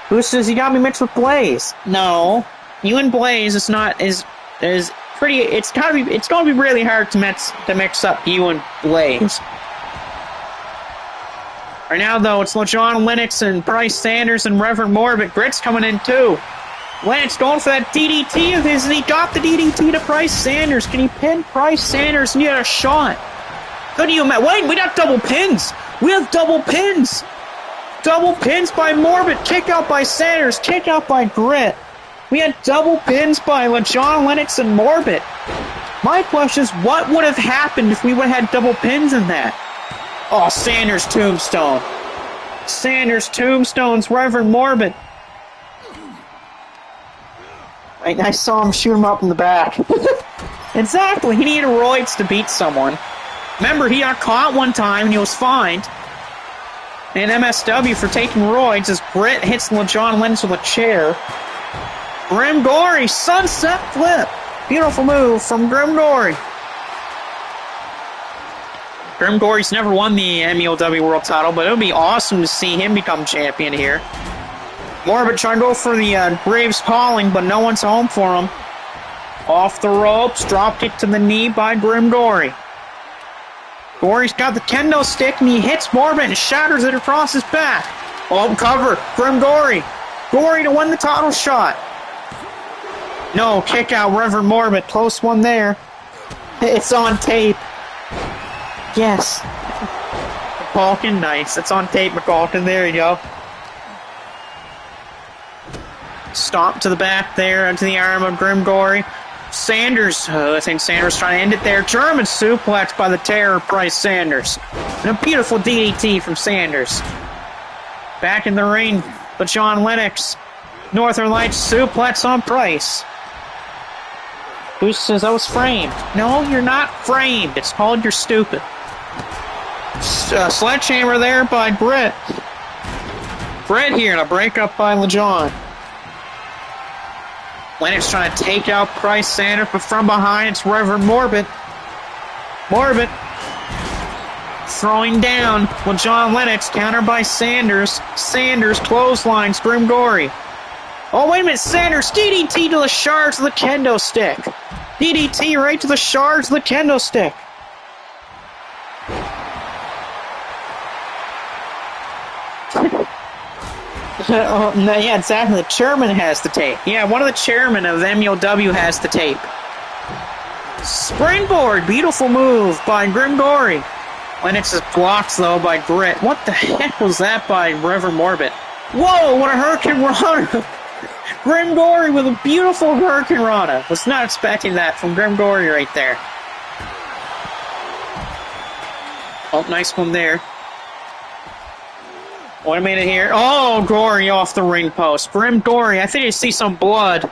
Who says you got me mixed with Blaze? No. You and Blaze is pretty, it's gonna be really hard to mix up you and Blaze. Right now, though, it's LeJohn Lennox and Bryce Sanders and Reverend Morbid. Grit's coming in, too. Lennox going for that DDT of his, and he got the DDT to Bryce Sanders. Can he pin Bryce Sanders and get a shot? Couldn't you imagine? Wait, we got double pins. We have double pins. Double pins by Morbid. Kick out by Sanders. Kick out by Grit. We had double pins by LeJohn Lennox and Morbid. My question is, what would have happened if we would have had double pins in that? Oh, Sanders tombstone. Sanders tombstones Reverend Morbid. I saw him shoot him up in the back. Exactly. He needed roids to beat someone. Remember, he got caught one time and he was fined. And MSW for taking roids as Grit hits LeJohn Lennox with a chair. Grim Gory, sunset flip. Beautiful move from Grim Gory. Grim Gory's never won the MEOW World title, but it would be awesome to see him become champion here. Morbid trying to go for the Graves calling, but no one's home for him. Off the ropes, drop kick to the knee by Grim Gory. Gory's got the kendo stick and he hits Morbid and shatters it across his back. Oh, cover. Grim Gory. Gory to win the title shot. No, kick out Reverend Morbid. Close one there. It's on tape. Yes. McCulkin, nice. It's on tape, McCulkin. There you go. Stomp to the back there, onto the arm of Grim Gory. Sanders, I think Sanders trying to end it there. German suplex by the Terror Bryce Sanders. And a beautiful DDT from Sanders. Back in the ring, LeJohn Lennox. Northern Lights suplex on Bryce. Who says I was framed? No, you're not framed. It's called you're stupid. Sledgehammer there by Britt. Britt here, and a breakup by LeJohn. Lennox trying to take out Bryce Sanders, but from behind it's Reverend Morbid. Morbid throwing down LeJohn Lennox, countered by Sanders. Sanders clotheslines Grim Gory. Oh, wait a minute, Sanders, DDT to the shards of the kendo stick. DDT right to the shards of the kendo stick. Oh, no, yeah, exactly. The chairman has the tape. Yeah, one of the chairmen of the MEOW has the tape. Springboard, beautiful move by Grim Gory. Lennox is blocked, though, by Grit. What the heck was that by Reverend Morbid? Whoa, what a Hurricane Rana! Grim Gory with a beautiful Hurricane Rana. Was not expecting that from Grim Gory right there. Oh, nice one there. 1 minute here. Oh, Gory off the ring post. Grim Gory, I think I see some blood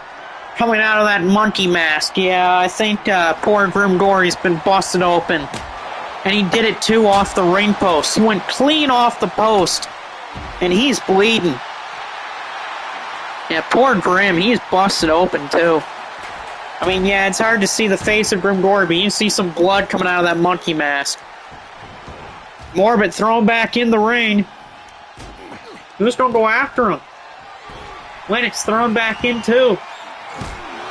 coming out of that monkey mask. Yeah, I think poor Grim Gory's been busted open. And he did it too off the ring post. He went clean off the post. And he's bleeding. Yeah, poor Grim, he's busted open too. I mean, yeah, it's hard to see the face of Grim Gory, but you can see some blood coming out of that monkey mask. Morbid thrown back in the ring. Who's going to go after him? Lennox thrown back in too.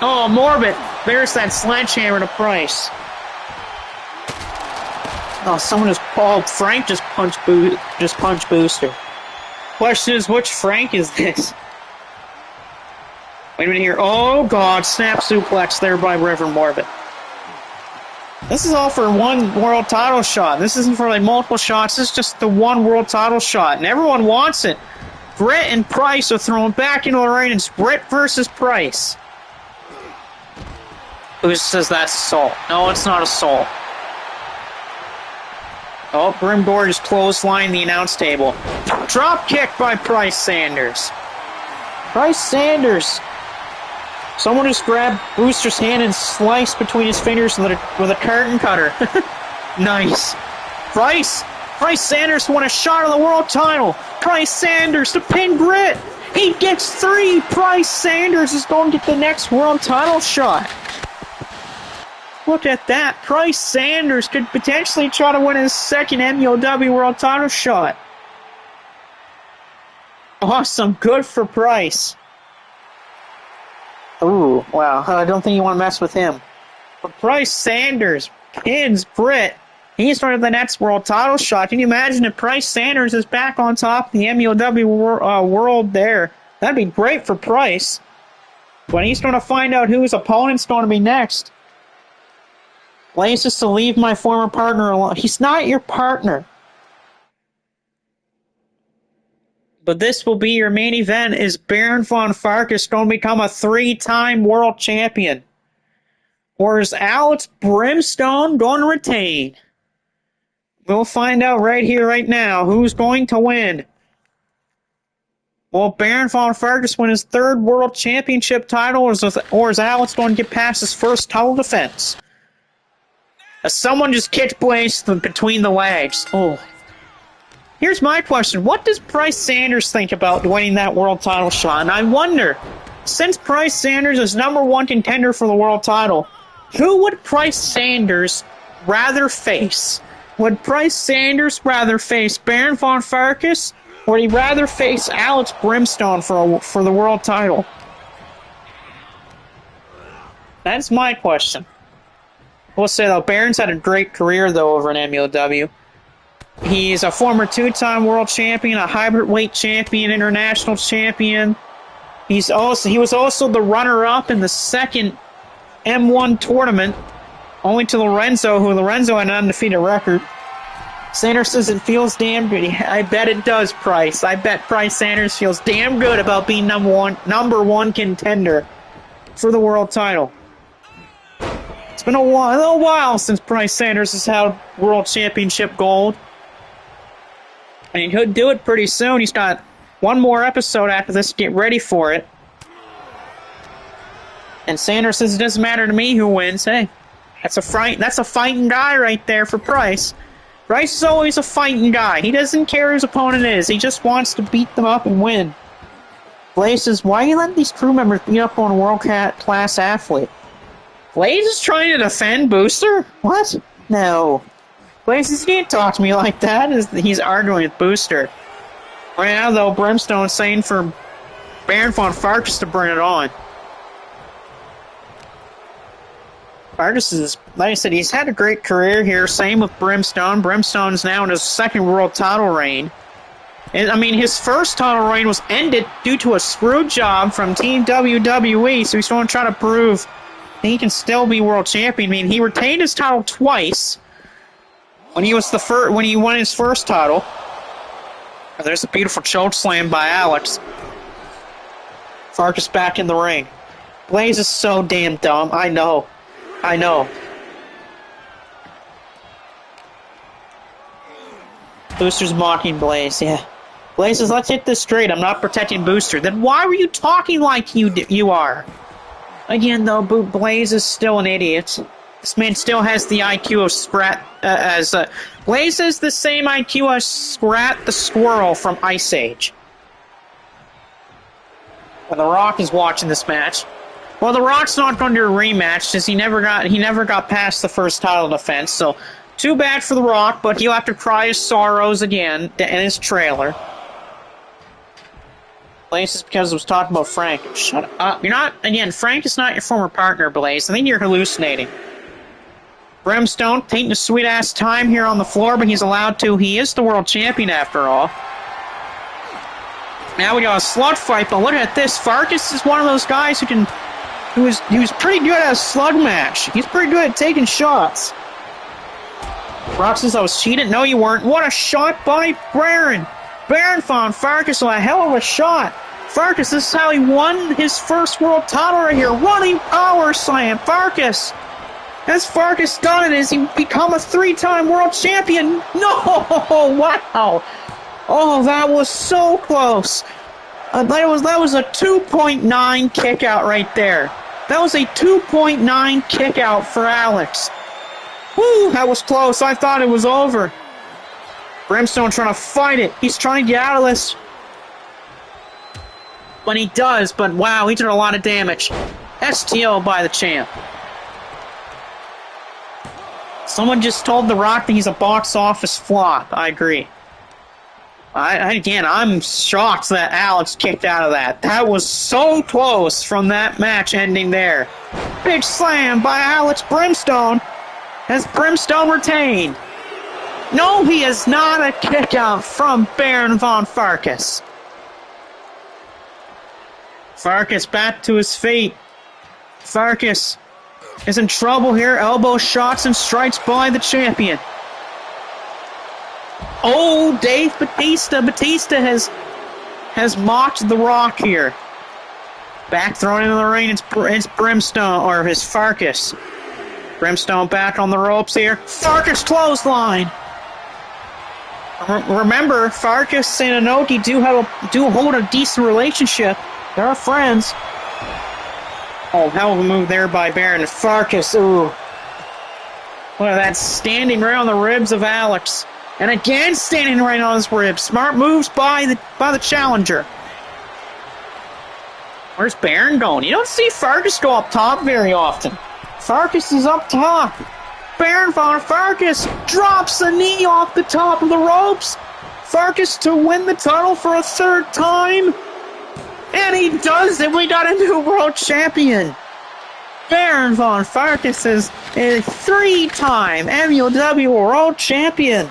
Oh, Morbid. There's that sledgehammer to Price. Oh, someone just... Oh, Frank just punched Booster. Question is, which Frank is this? Wait a minute here. Oh, God. Snap suplex there by Reverend Morbid. This is all for one world title shot. This isn't for like multiple shots. This is just the one world title shot. And everyone wants it. Britt and Price are thrown back into the ring. It's Britt versus Price. Who says that's assault? No, it's not assault. Oh, Grim Gory just clotheslined the announce table. Drop kick by Price Sanders. Price Sanders. Someone just grabbed Booster's hand and sliced between his fingers with a curtain cutter. Nice. Price Sanders won a shot of the world title. Price Sanders to pin Grit. He gets 3. Price Sanders is going to get the next world title shot. Look at that. Price Sanders could potentially try to win his second MUOW world title shot. Awesome. Good for Price. Ooh, wow. I don't think you want to mess with him. But Price Sanders pins Britt. He's started the next world title shot. Can you imagine if Price Sanders is back on top of the MUOW world there? That'd be great for Price. But he's going to find out who his opponent's going to be next. Places to leave my former partner alone. He's not your partner. But this will be your main event. Is Baron von Farkas going to become a 3-time world champion? Or is Alex Brimstone going to retain? We'll find out right here, right now, who's going to win. Will Baron von Farkas win his 3rd world championship title, or is Alex going to get past his first title defense? Someone just kicked Blaze between the legs. Oh. Here's my question. What does Price Sanders think about winning that world title shot? And I wonder, since Price Sanders is #1 contender for the world title, who would Price Sanders rather face? Would Price Sanders rather face Baron von Farkas, or would he rather face Alex Brimstone for the world title? That's my question. We'll say, though, Baron's had a great career, though, over in MUOW. He's a former 2-time world champion, a hybrid weight champion, international champion. He was also the runner-up in the second M1 tournament, only to Lorenzo, who Lorenzo had an undefeated record. Sanders says it feels damn good. I bet it does, Price. I bet Price Sanders feels damn good about being number one contender for the world title. It's been a little while since Price Sanders has had world championship gold. And he could do it pretty soon. He's got one more episode after this to get ready for it. And Sanders says it doesn't matter to me who wins. Hey, that's a fighting guy right there for Price. Price is always a fighting guy. He doesn't care who his opponent is. He just wants to beat them up and win. Blaze says, why are you letting these crew members beat up on a world-class athlete? Blaze is trying to defend Booster? What? No. Blaze says, you can't talk to me like that. He's arguing with Booster. Right now, though, Brimstone's saying for Baron von Farkas to bring it on. Farkas is, like I said, he's had a great career here. Same with Brimstone. Brimstone's now in his 2nd world title reign. And, I mean, his first title reign was ended due to a screw job from Team WWE, so he's going to try to prove he can still be world champion. I mean, he retained his title twice. when he won his first title. There's a beautiful choke slam by Alex. Farkas back in the ring. Blaze is so damn dumb. I know. Booster's mocking Blaze, yeah. Blaze says, let's hit this straight. I'm not protecting Booster. Then why were you talking like you are? Again, though, Blaze is still an idiot. This man still has the IQ of Sprat, Blaze has the same IQ as Scrat the Squirrel from Ice Age. Well, The Rock is watching this match. Well, The Rock's not going to do a rematch since he never got past the first title defense, so too bad for The Rock, but he'll have to cry his sorrows again in his trailer. Blaze is because I was talking about Frank. Shut up. You're not, again, Frank is not your former partner, Blaze. I think you're hallucinating. Brimstone taking a sweet-ass time here on the floor, but he's allowed to. He is the world champion, after all. Now we got a slug fight, but look at this. Farkas is one of those guys who's pretty good at a slug match. He's pretty good at taking shots. Brock says I was cheated. No, you weren't. What a shot by Baron. Baron found Farkas with a hell of a shot. Farkas, this is how he won his first world title right here. Running power slam. Farkas. As Farkas done it, is he become a 3-time world champion? No! Wow! Oh, that was so close. That was a 2.9 kick out right there. That was a 2.9 kick out for Alex. Whew, that was close. I thought it was over. Brimstone trying to fight it. He's trying to get out of this. When he does, but wow, he did a lot of damage. STO by the champ. Someone just told The Rock that he's a box office flop. I agree. Again, I'm shocked that Alex kicked out of that. That was so close from that match ending there. Big slam by Alex Brimstone. Has Brimstone retained? No, he is not a kick out from Baron von Farkas. Farkas back to his feet. Farkas is in trouble here. Elbow shots and strikes by the champion. Oh, Dave Batista. Batista has mocked The Rock here. Back thrown into the ring. It's Brimstone, or his Farkas. Brimstone back on the ropes here. Farkas clothesline. Remember, Farkas and Inoki do hold a decent relationship. They're friends. Oh, hell of a move there by Baron. Farkas, ooh. Look at that, standing right on the ribs of Alex. And again, standing right on his ribs. Smart moves by the challenger. Where's Baron going? You don't see Farkas go up top very often. Farkas is up top. Baron von Farkas drops a knee off the top of the ropes. Farkas to win the title for a third time. And he does it. We got a new world champion. Baron von Farkas is a 3-time MLW world champion.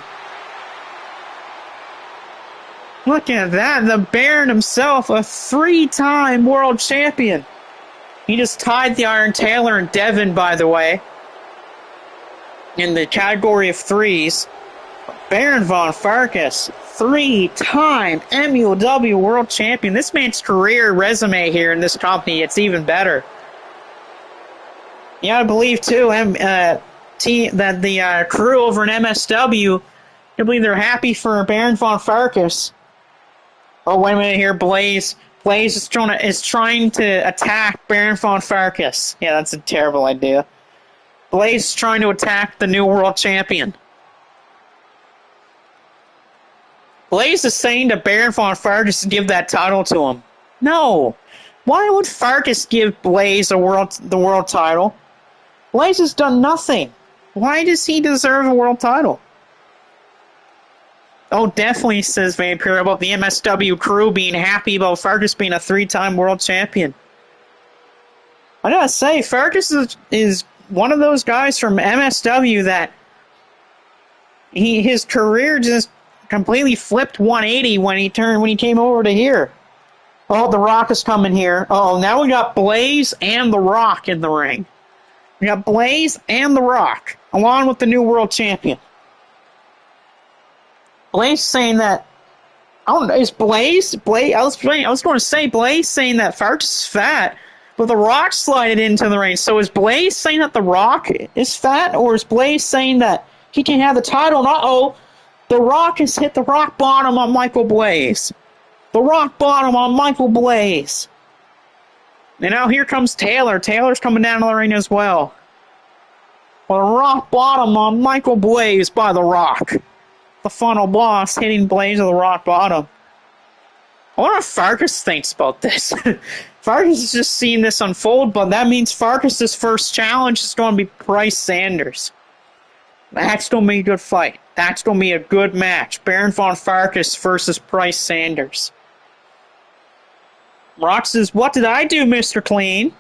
Look at that. The Baron himself, a 3-time world champion. He just tied the Iron Taylor and Devin, by the way, in the category of threes. Baron von Farkas, 3-time MLW world champion. This man's career resume here in this company, it's even better. You gotta believe, too, that the crew over in MSW, I believe they're happy for Baron von Farkas. Oh, wait a minute here, Blaze. Blaze is trying to attack Baron von Farkas. Yeah, that's a terrible idea. Blaze is trying to attack the new world champion. Blaze is saying to Baron von Farkas to give that title to him. No. Why would Farkas give Blaze the world title? Blaze has done nothing. Why does he deserve a world title? Oh, definitely, says Vampire, about the MSW crew being happy about Farkas being a 3-time world champion. I gotta say, Farkas is one of those guys from MSW that his career just completely flipped 180 when he came over to here. Oh, The Rock is coming here. Oh, now we got Blaze and The Rock in the ring. We got Blaze and The Rock, along with the new world champion. Blaze saying that. I don't know. Is Blaze? I was going to say Blaze saying that Farkas is fat, but The Rock slided into the ring. So is Blaze saying that The Rock is fat, or is Blaze saying that he can have the title? And The Rock has hit the rock bottom on Michael Blaze. The rock bottom on Michael Blaze. And now here comes Taylor. Taylor's coming down to the ring as well. The rock bottom on Michael Blaze by The Rock. The final boss hitting Blaze with the rock bottom. I wonder what Farkas thinks about this. Farkas is just seeing this unfold, but that means Farkas' first challenge is going to be Bryce Sanders. That's going to be a good fight. That's going to be a good match. Baron von Farkas versus Bryce Sanders. Rock says, "What did I do, Mr. Clean?"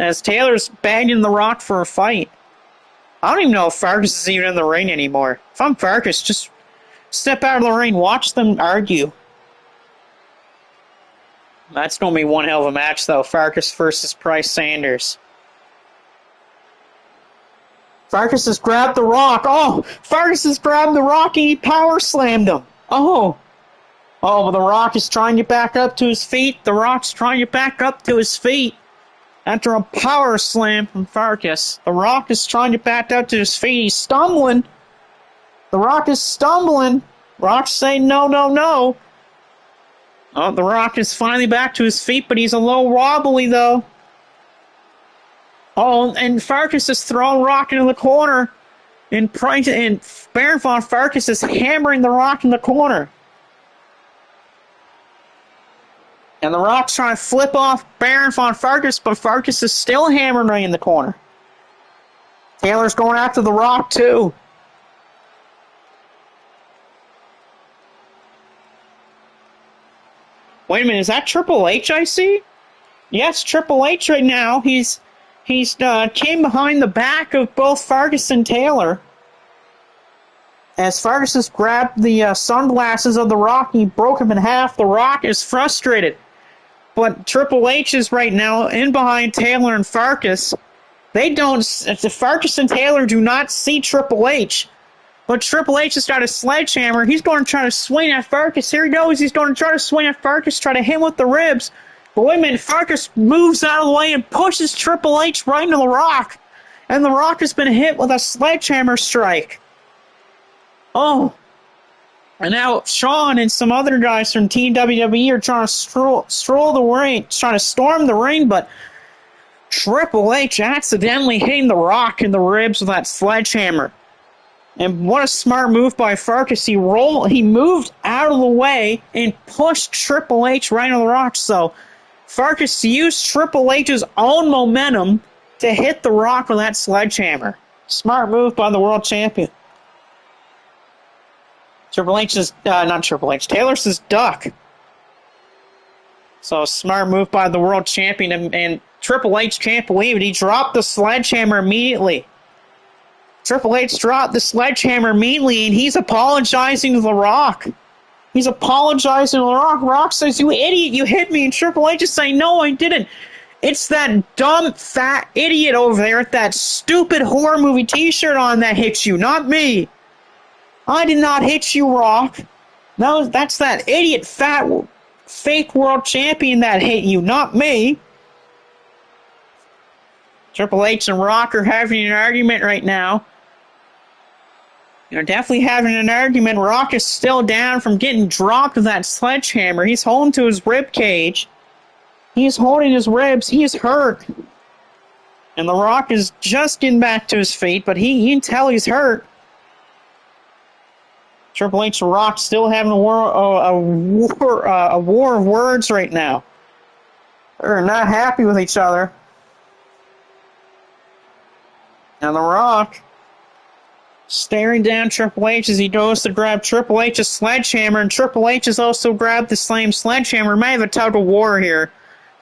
As Taylor's begging The Rock for a fight. I don't even know if Farkas is even in the ring anymore. If I'm Farkas, just step out of the ring, watch them argue. That's going to be one hell of a match, though. Farkas versus Bryce Sanders. Farkas has grabbed The Rock. Oh, Farkas has grabbed The Rock and he power slammed him. Oh, but The Rock is trying to back up to his feet. The Rock's trying to back up to his feet. After a power slam from Farkas. The Rock is trying to back up to his feet. He's stumbling. The Rock is stumbling. Rock's saying no, no, no. Oh, The Rock is finally back to his feet, but he's a little wobbly, though. Oh, and Farkas is throwing Rock into the corner. And Baron von Farkas is hammering The Rock in the corner. And The Rock's trying to flip off Baron von Farkas, but Farkas is still hammering right in the corner. Taylor's going after The Rock, too. Wait a minute, is that Triple H I see? Yes, Triple H right now. He's came behind the back of both Farkas and Taylor. As Farkas has grabbed the sunglasses of The Rock, he broke him in half. The Rock is frustrated. But Triple H is right now in behind Taylor and Farkas. Farkas and Taylor do not see Triple H. But Triple H has got a sledgehammer. He's going to try to swing at Farkas. Here he goes. He's going to try to swing at Farkas, try to hit him with the ribs. But wait a minute, Farkas moves out of the way and pushes Triple H right into The Rock. And The Rock has been hit with a sledgehammer strike. Oh. And now Shawn and some other guys from Team WWE are trying to stroll the ring, trying to storm the ring, but Triple H accidentally hitting The Rock in the ribs with that sledgehammer. And what a smart move by Farkas. He moved out of the way and pushed Triple H right on The Rock. So Farkas used Triple H's own momentum to hit The Rock with that sledgehammer. Smart move by the world champion. Taylor says duck. So smart move by the world champion, and Triple H can't believe it. He dropped the sledgehammer immediately. Triple H dropped the sledgehammer immediately, and he's apologizing to The Rock. He's apologizing to The Rock. Rock says, "You idiot, you hit me." And Triple H is saying, "No, I didn't. It's that dumb, fat idiot over there with that stupid horror movie t-shirt on that hit you, not me. I did not hit you, Rock. No, that's that idiot, fat, fake world champion that hit you, not me." Triple H and Rock are having an argument right now. They're definitely having an argument. Rock is still down from getting dropped with that sledgehammer. He's holding to his rib cage. He's holding his ribs. He is hurt. And The Rock is just getting back to his feet, but you can tell he's hurt. Triple H and Rock still having a war of words right now. They're not happy with each other. And The Rock staring down Triple H as he goes to grab Triple H's sledgehammer, and Triple H has also grabbed the same sledgehammer. May have a tug of war here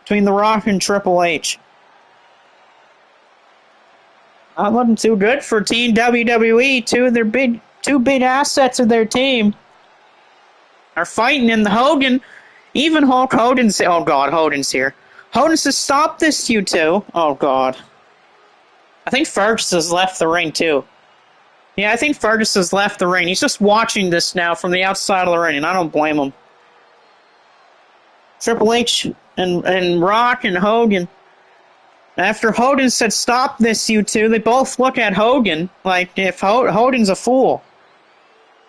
between The Rock and Triple H. Not looking too good for Team WWE. Two big assets of their team are fighting, and even Hulk Hogan's. Oh God, Hogan's here. Hogan says, "Stop this, you two." Oh God. I think Fergus has left the ring too. Yeah, I think Fergus has left the ring. He's just watching this now from the outside of the ring, and I don't blame him. Triple H and Rock and Hogan. After Hogan said, "Stop this, you two," they both look at Hogan like if Hogan's a fool.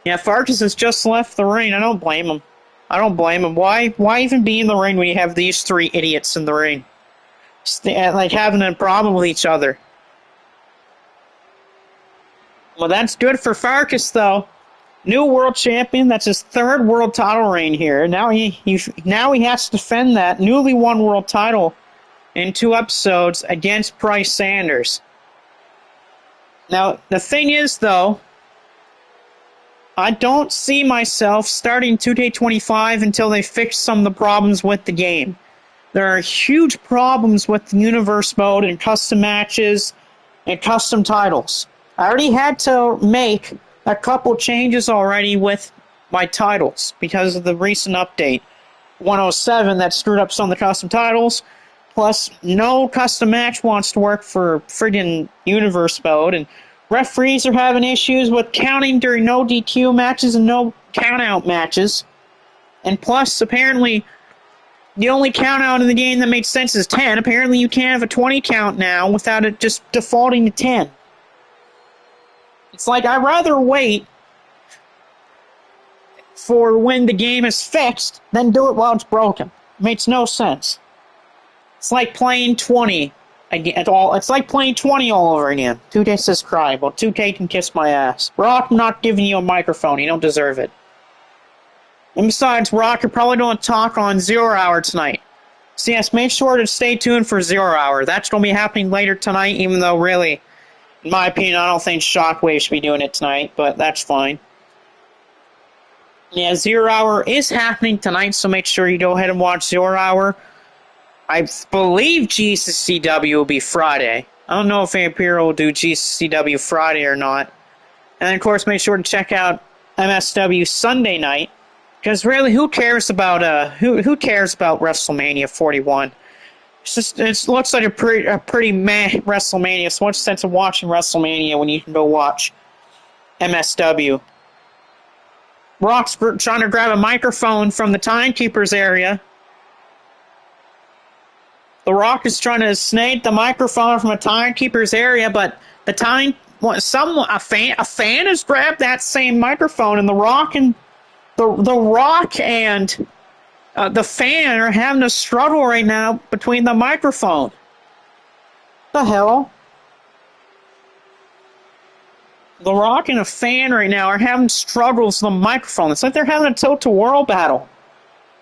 Yeah, Fergus has just left the ring. I don't blame him. I don't blame him. Why even be in the ring when you have these three idiots in the ring? Like having a problem with each other. Well, that's good for Farkas, though. New world champion. That's his third world title reign here. Now he has to defend that newly won world title in 2 episodes against Bryce Sanders. Now, the thing is, though, I don't see myself starting 2K25 until they fix some of the problems with the game. There are huge problems with the universe mode and custom matches and custom titles. I already had to make a couple changes already with my titles because of the recent update 107 that screwed up some of the custom titles. Plus, no custom match wants to work for friggin' universe mode, and referees are having issues with counting during no DQ matches and no count-out matches. And plus, apparently, the only count-out in the game that makes sense is 10. Apparently, you can't have a 20 count now without it just defaulting to 10. It's like, I'd rather wait for when the game is fixed than do it while it's broken. It makes no sense. It's like playing 20 again. It's like playing 20 all over again. 2K says cry. Well, 2K can kiss my ass. Rock, I'm not giving you a microphone. You don't deserve it. And besides, Rock, you're probably going to talk on 0 Hour tonight. So yes, make sure to stay tuned for 0 Hour. That's going to be happening later tonight, even though really, in my opinion, I don't think Shockwave should be doing it tonight, but that's fine. Yeah, 0 Hour is happening tonight, so make sure you go ahead and watch 0 Hour. I believe GCCW will be Friday. I don't know if Vampiro will do GCCW Friday or not. And then, of course, make sure to check out MSW Sunday night. Because really, who cares about WrestleMania 41? It looks like a pretty meh WrestleMania. So what's the sense of watching WrestleMania when you can go watch MSW? Rock's trying to grab a microphone from the Timekeepers area. The Rock is trying to snake the microphone from a Timekeepers area, but a fan has grabbed that same microphone, and the Rock and the fan are having a struggle right now between the microphone. The hell? The Rock and a fan right now are having struggles with the microphone. It's like they're having a tilt-to-whirl battle.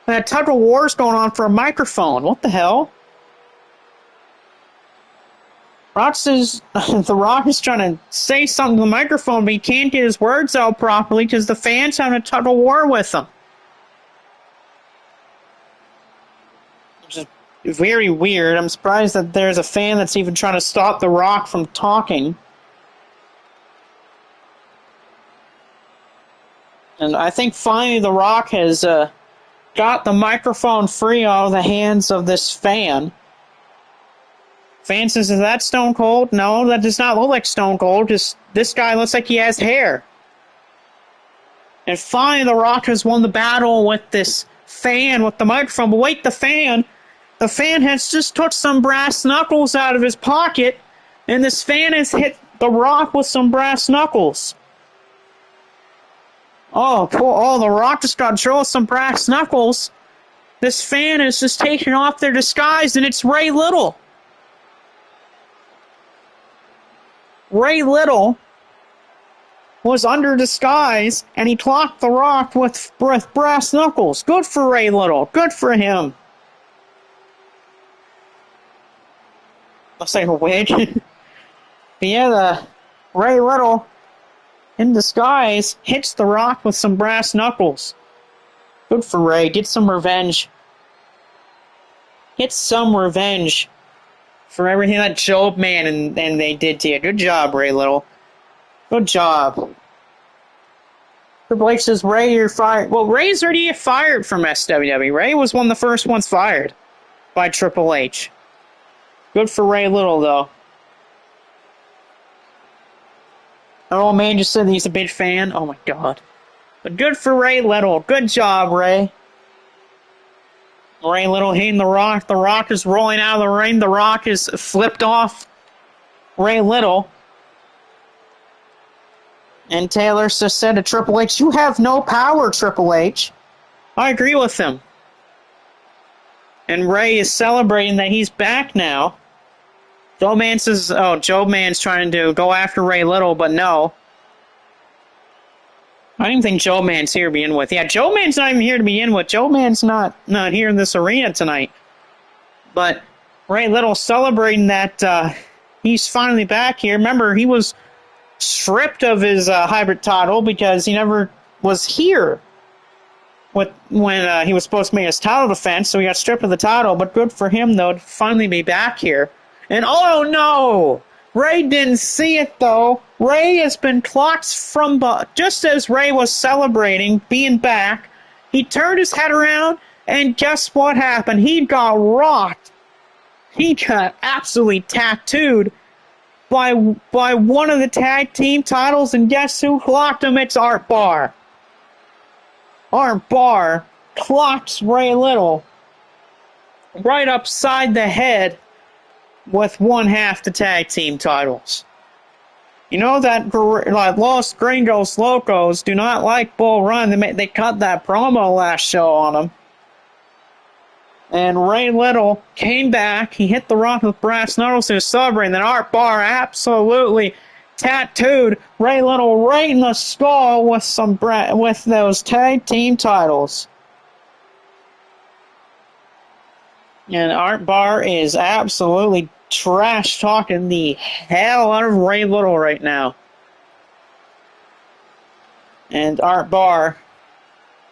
And a tug of war is going on for a microphone. What the hell? The Rock is trying to say something to the microphone, but he can't get his words out properly because the fan's having a tug of war with him. Which is very weird. I'm surprised that there's a fan that's even trying to stop The Rock from talking. And I think finally The Rock has got the microphone free out of the hands of this fan. Fan says, is that Stone Cold? No, that does not look like Stone Cold. Just this guy looks like he has hair. And finally, The Rock has won the battle with this fan with the microphone. But wait, the fan has just took some brass knuckles out of his pocket, and this fan has hit The Rock with some brass knuckles. Oh, cool. Oh, The Rock just got drilled with some brass knuckles. This fan is just taking off their disguise, and it's Ray Little. Ray Little was under disguise, and he clocked The Rock with brass knuckles. Good for Ray Little. Good for him. Looks like a wig. But yeah, Ray Little, in disguise, hits The Rock with some brass knuckles. Good for Ray. Get some revenge. Get some revenge for everything that Job Man and they did to you. Good job, Ray Little. Good job. Triple H says, Ray, you're fired. Well, Ray's already fired from SWW. Ray was one of the first ones fired by Triple H. Good for Ray Little, though. Our old man just said he's a big fan. Oh my god. But good for Ray Little. Good job, Ray. Ray Little hitting the Rock. The Rock is rolling out of the ring. The Rock is flipped off Ray Little. And Taylor just said to Triple H, "You have no power, Triple H." I agree with him. And Ray is celebrating that he's back now. Joe Man's trying to go after Ray Little, but no. I don't even think Joe Man's here to begin with. Yeah, Joe Man's not even here to begin with. Joe Man's not here in this arena tonight. But Ray Little celebrating that he's finally back here. Remember, he was stripped of his hybrid title because he never was here when he was supposed to make his title defense, so he got stripped of the title. But good for him, though, to finally be back here. And oh no! Ray didn't see it, though. Ray has been clocked from... Just as Ray was celebrating being back, he turned his head around, and guess what happened? He got rocked. He got absolutely tattooed by one of the tag team titles, and guess who clocked him? It's Art Barr. Art Barr clocks Ray Little right upside the head with one half the tag team titles. You know that Los Gringos Locos do not like Bull Run. They cut that promo last show on him. And Ray Little came back. He hit the Rock with brass knuckles. He was celebrating. Then Art Barr absolutely tattooed Ray Little right in the skull with those tag team titles. And Art Barr is absolutely trash talking the hell out of Ray Little right now. And Art Barr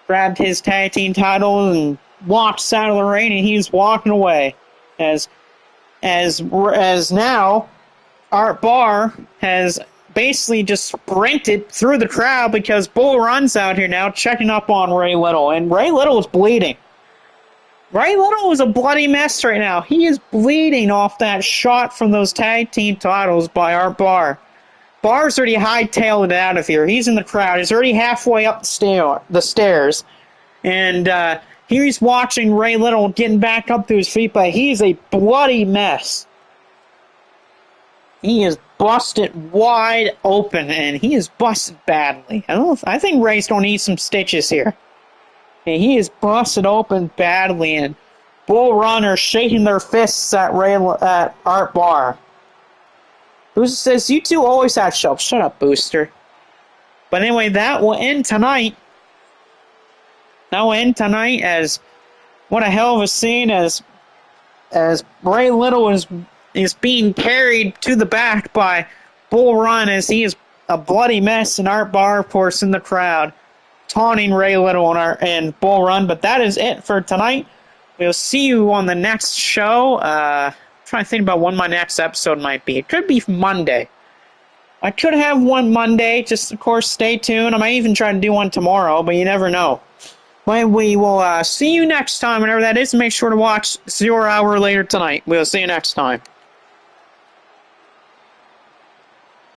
grabbed his tag team title and walks out of the ring, and he's walking away. As now, Art Barr has basically just sprinted through the crowd because Bull Run's out here now checking up on Ray Little, and Ray Little is bleeding. Ray Little is a bloody mess right now. He is bleeding off that shot from those tag team titles by Art Barr. Barr's already hightailed it out of here. He's in the crowd. He's already halfway up the stairs. And he's watching Ray Little getting back up to his feet, but he's a bloody mess. He is busted wide open, and he is busted badly. I think Ray's going to need some stitches here. And he is busted open badly, and Bull Runner shaking their fists at Art Barr. Booster says, "You two always have shelves." Shut up, Booster. But anyway, that will end tonight. As what a hell of a scene as Ray Little is being carried to the back by Bull Run as he is a bloody mess, and Art Barr, of course, in the crowd, taunting Ray Little and Bull Run. But that is it for tonight. We'll see you on the next show. I'm trying to think about when my next episode might be. It could be Monday. I could have one Monday. Just, of course, stay tuned. I might even try to do one tomorrow, but you never know. But we will see you next time, whenever that is. Make sure to watch 0 hour later tonight. We'll see you next time.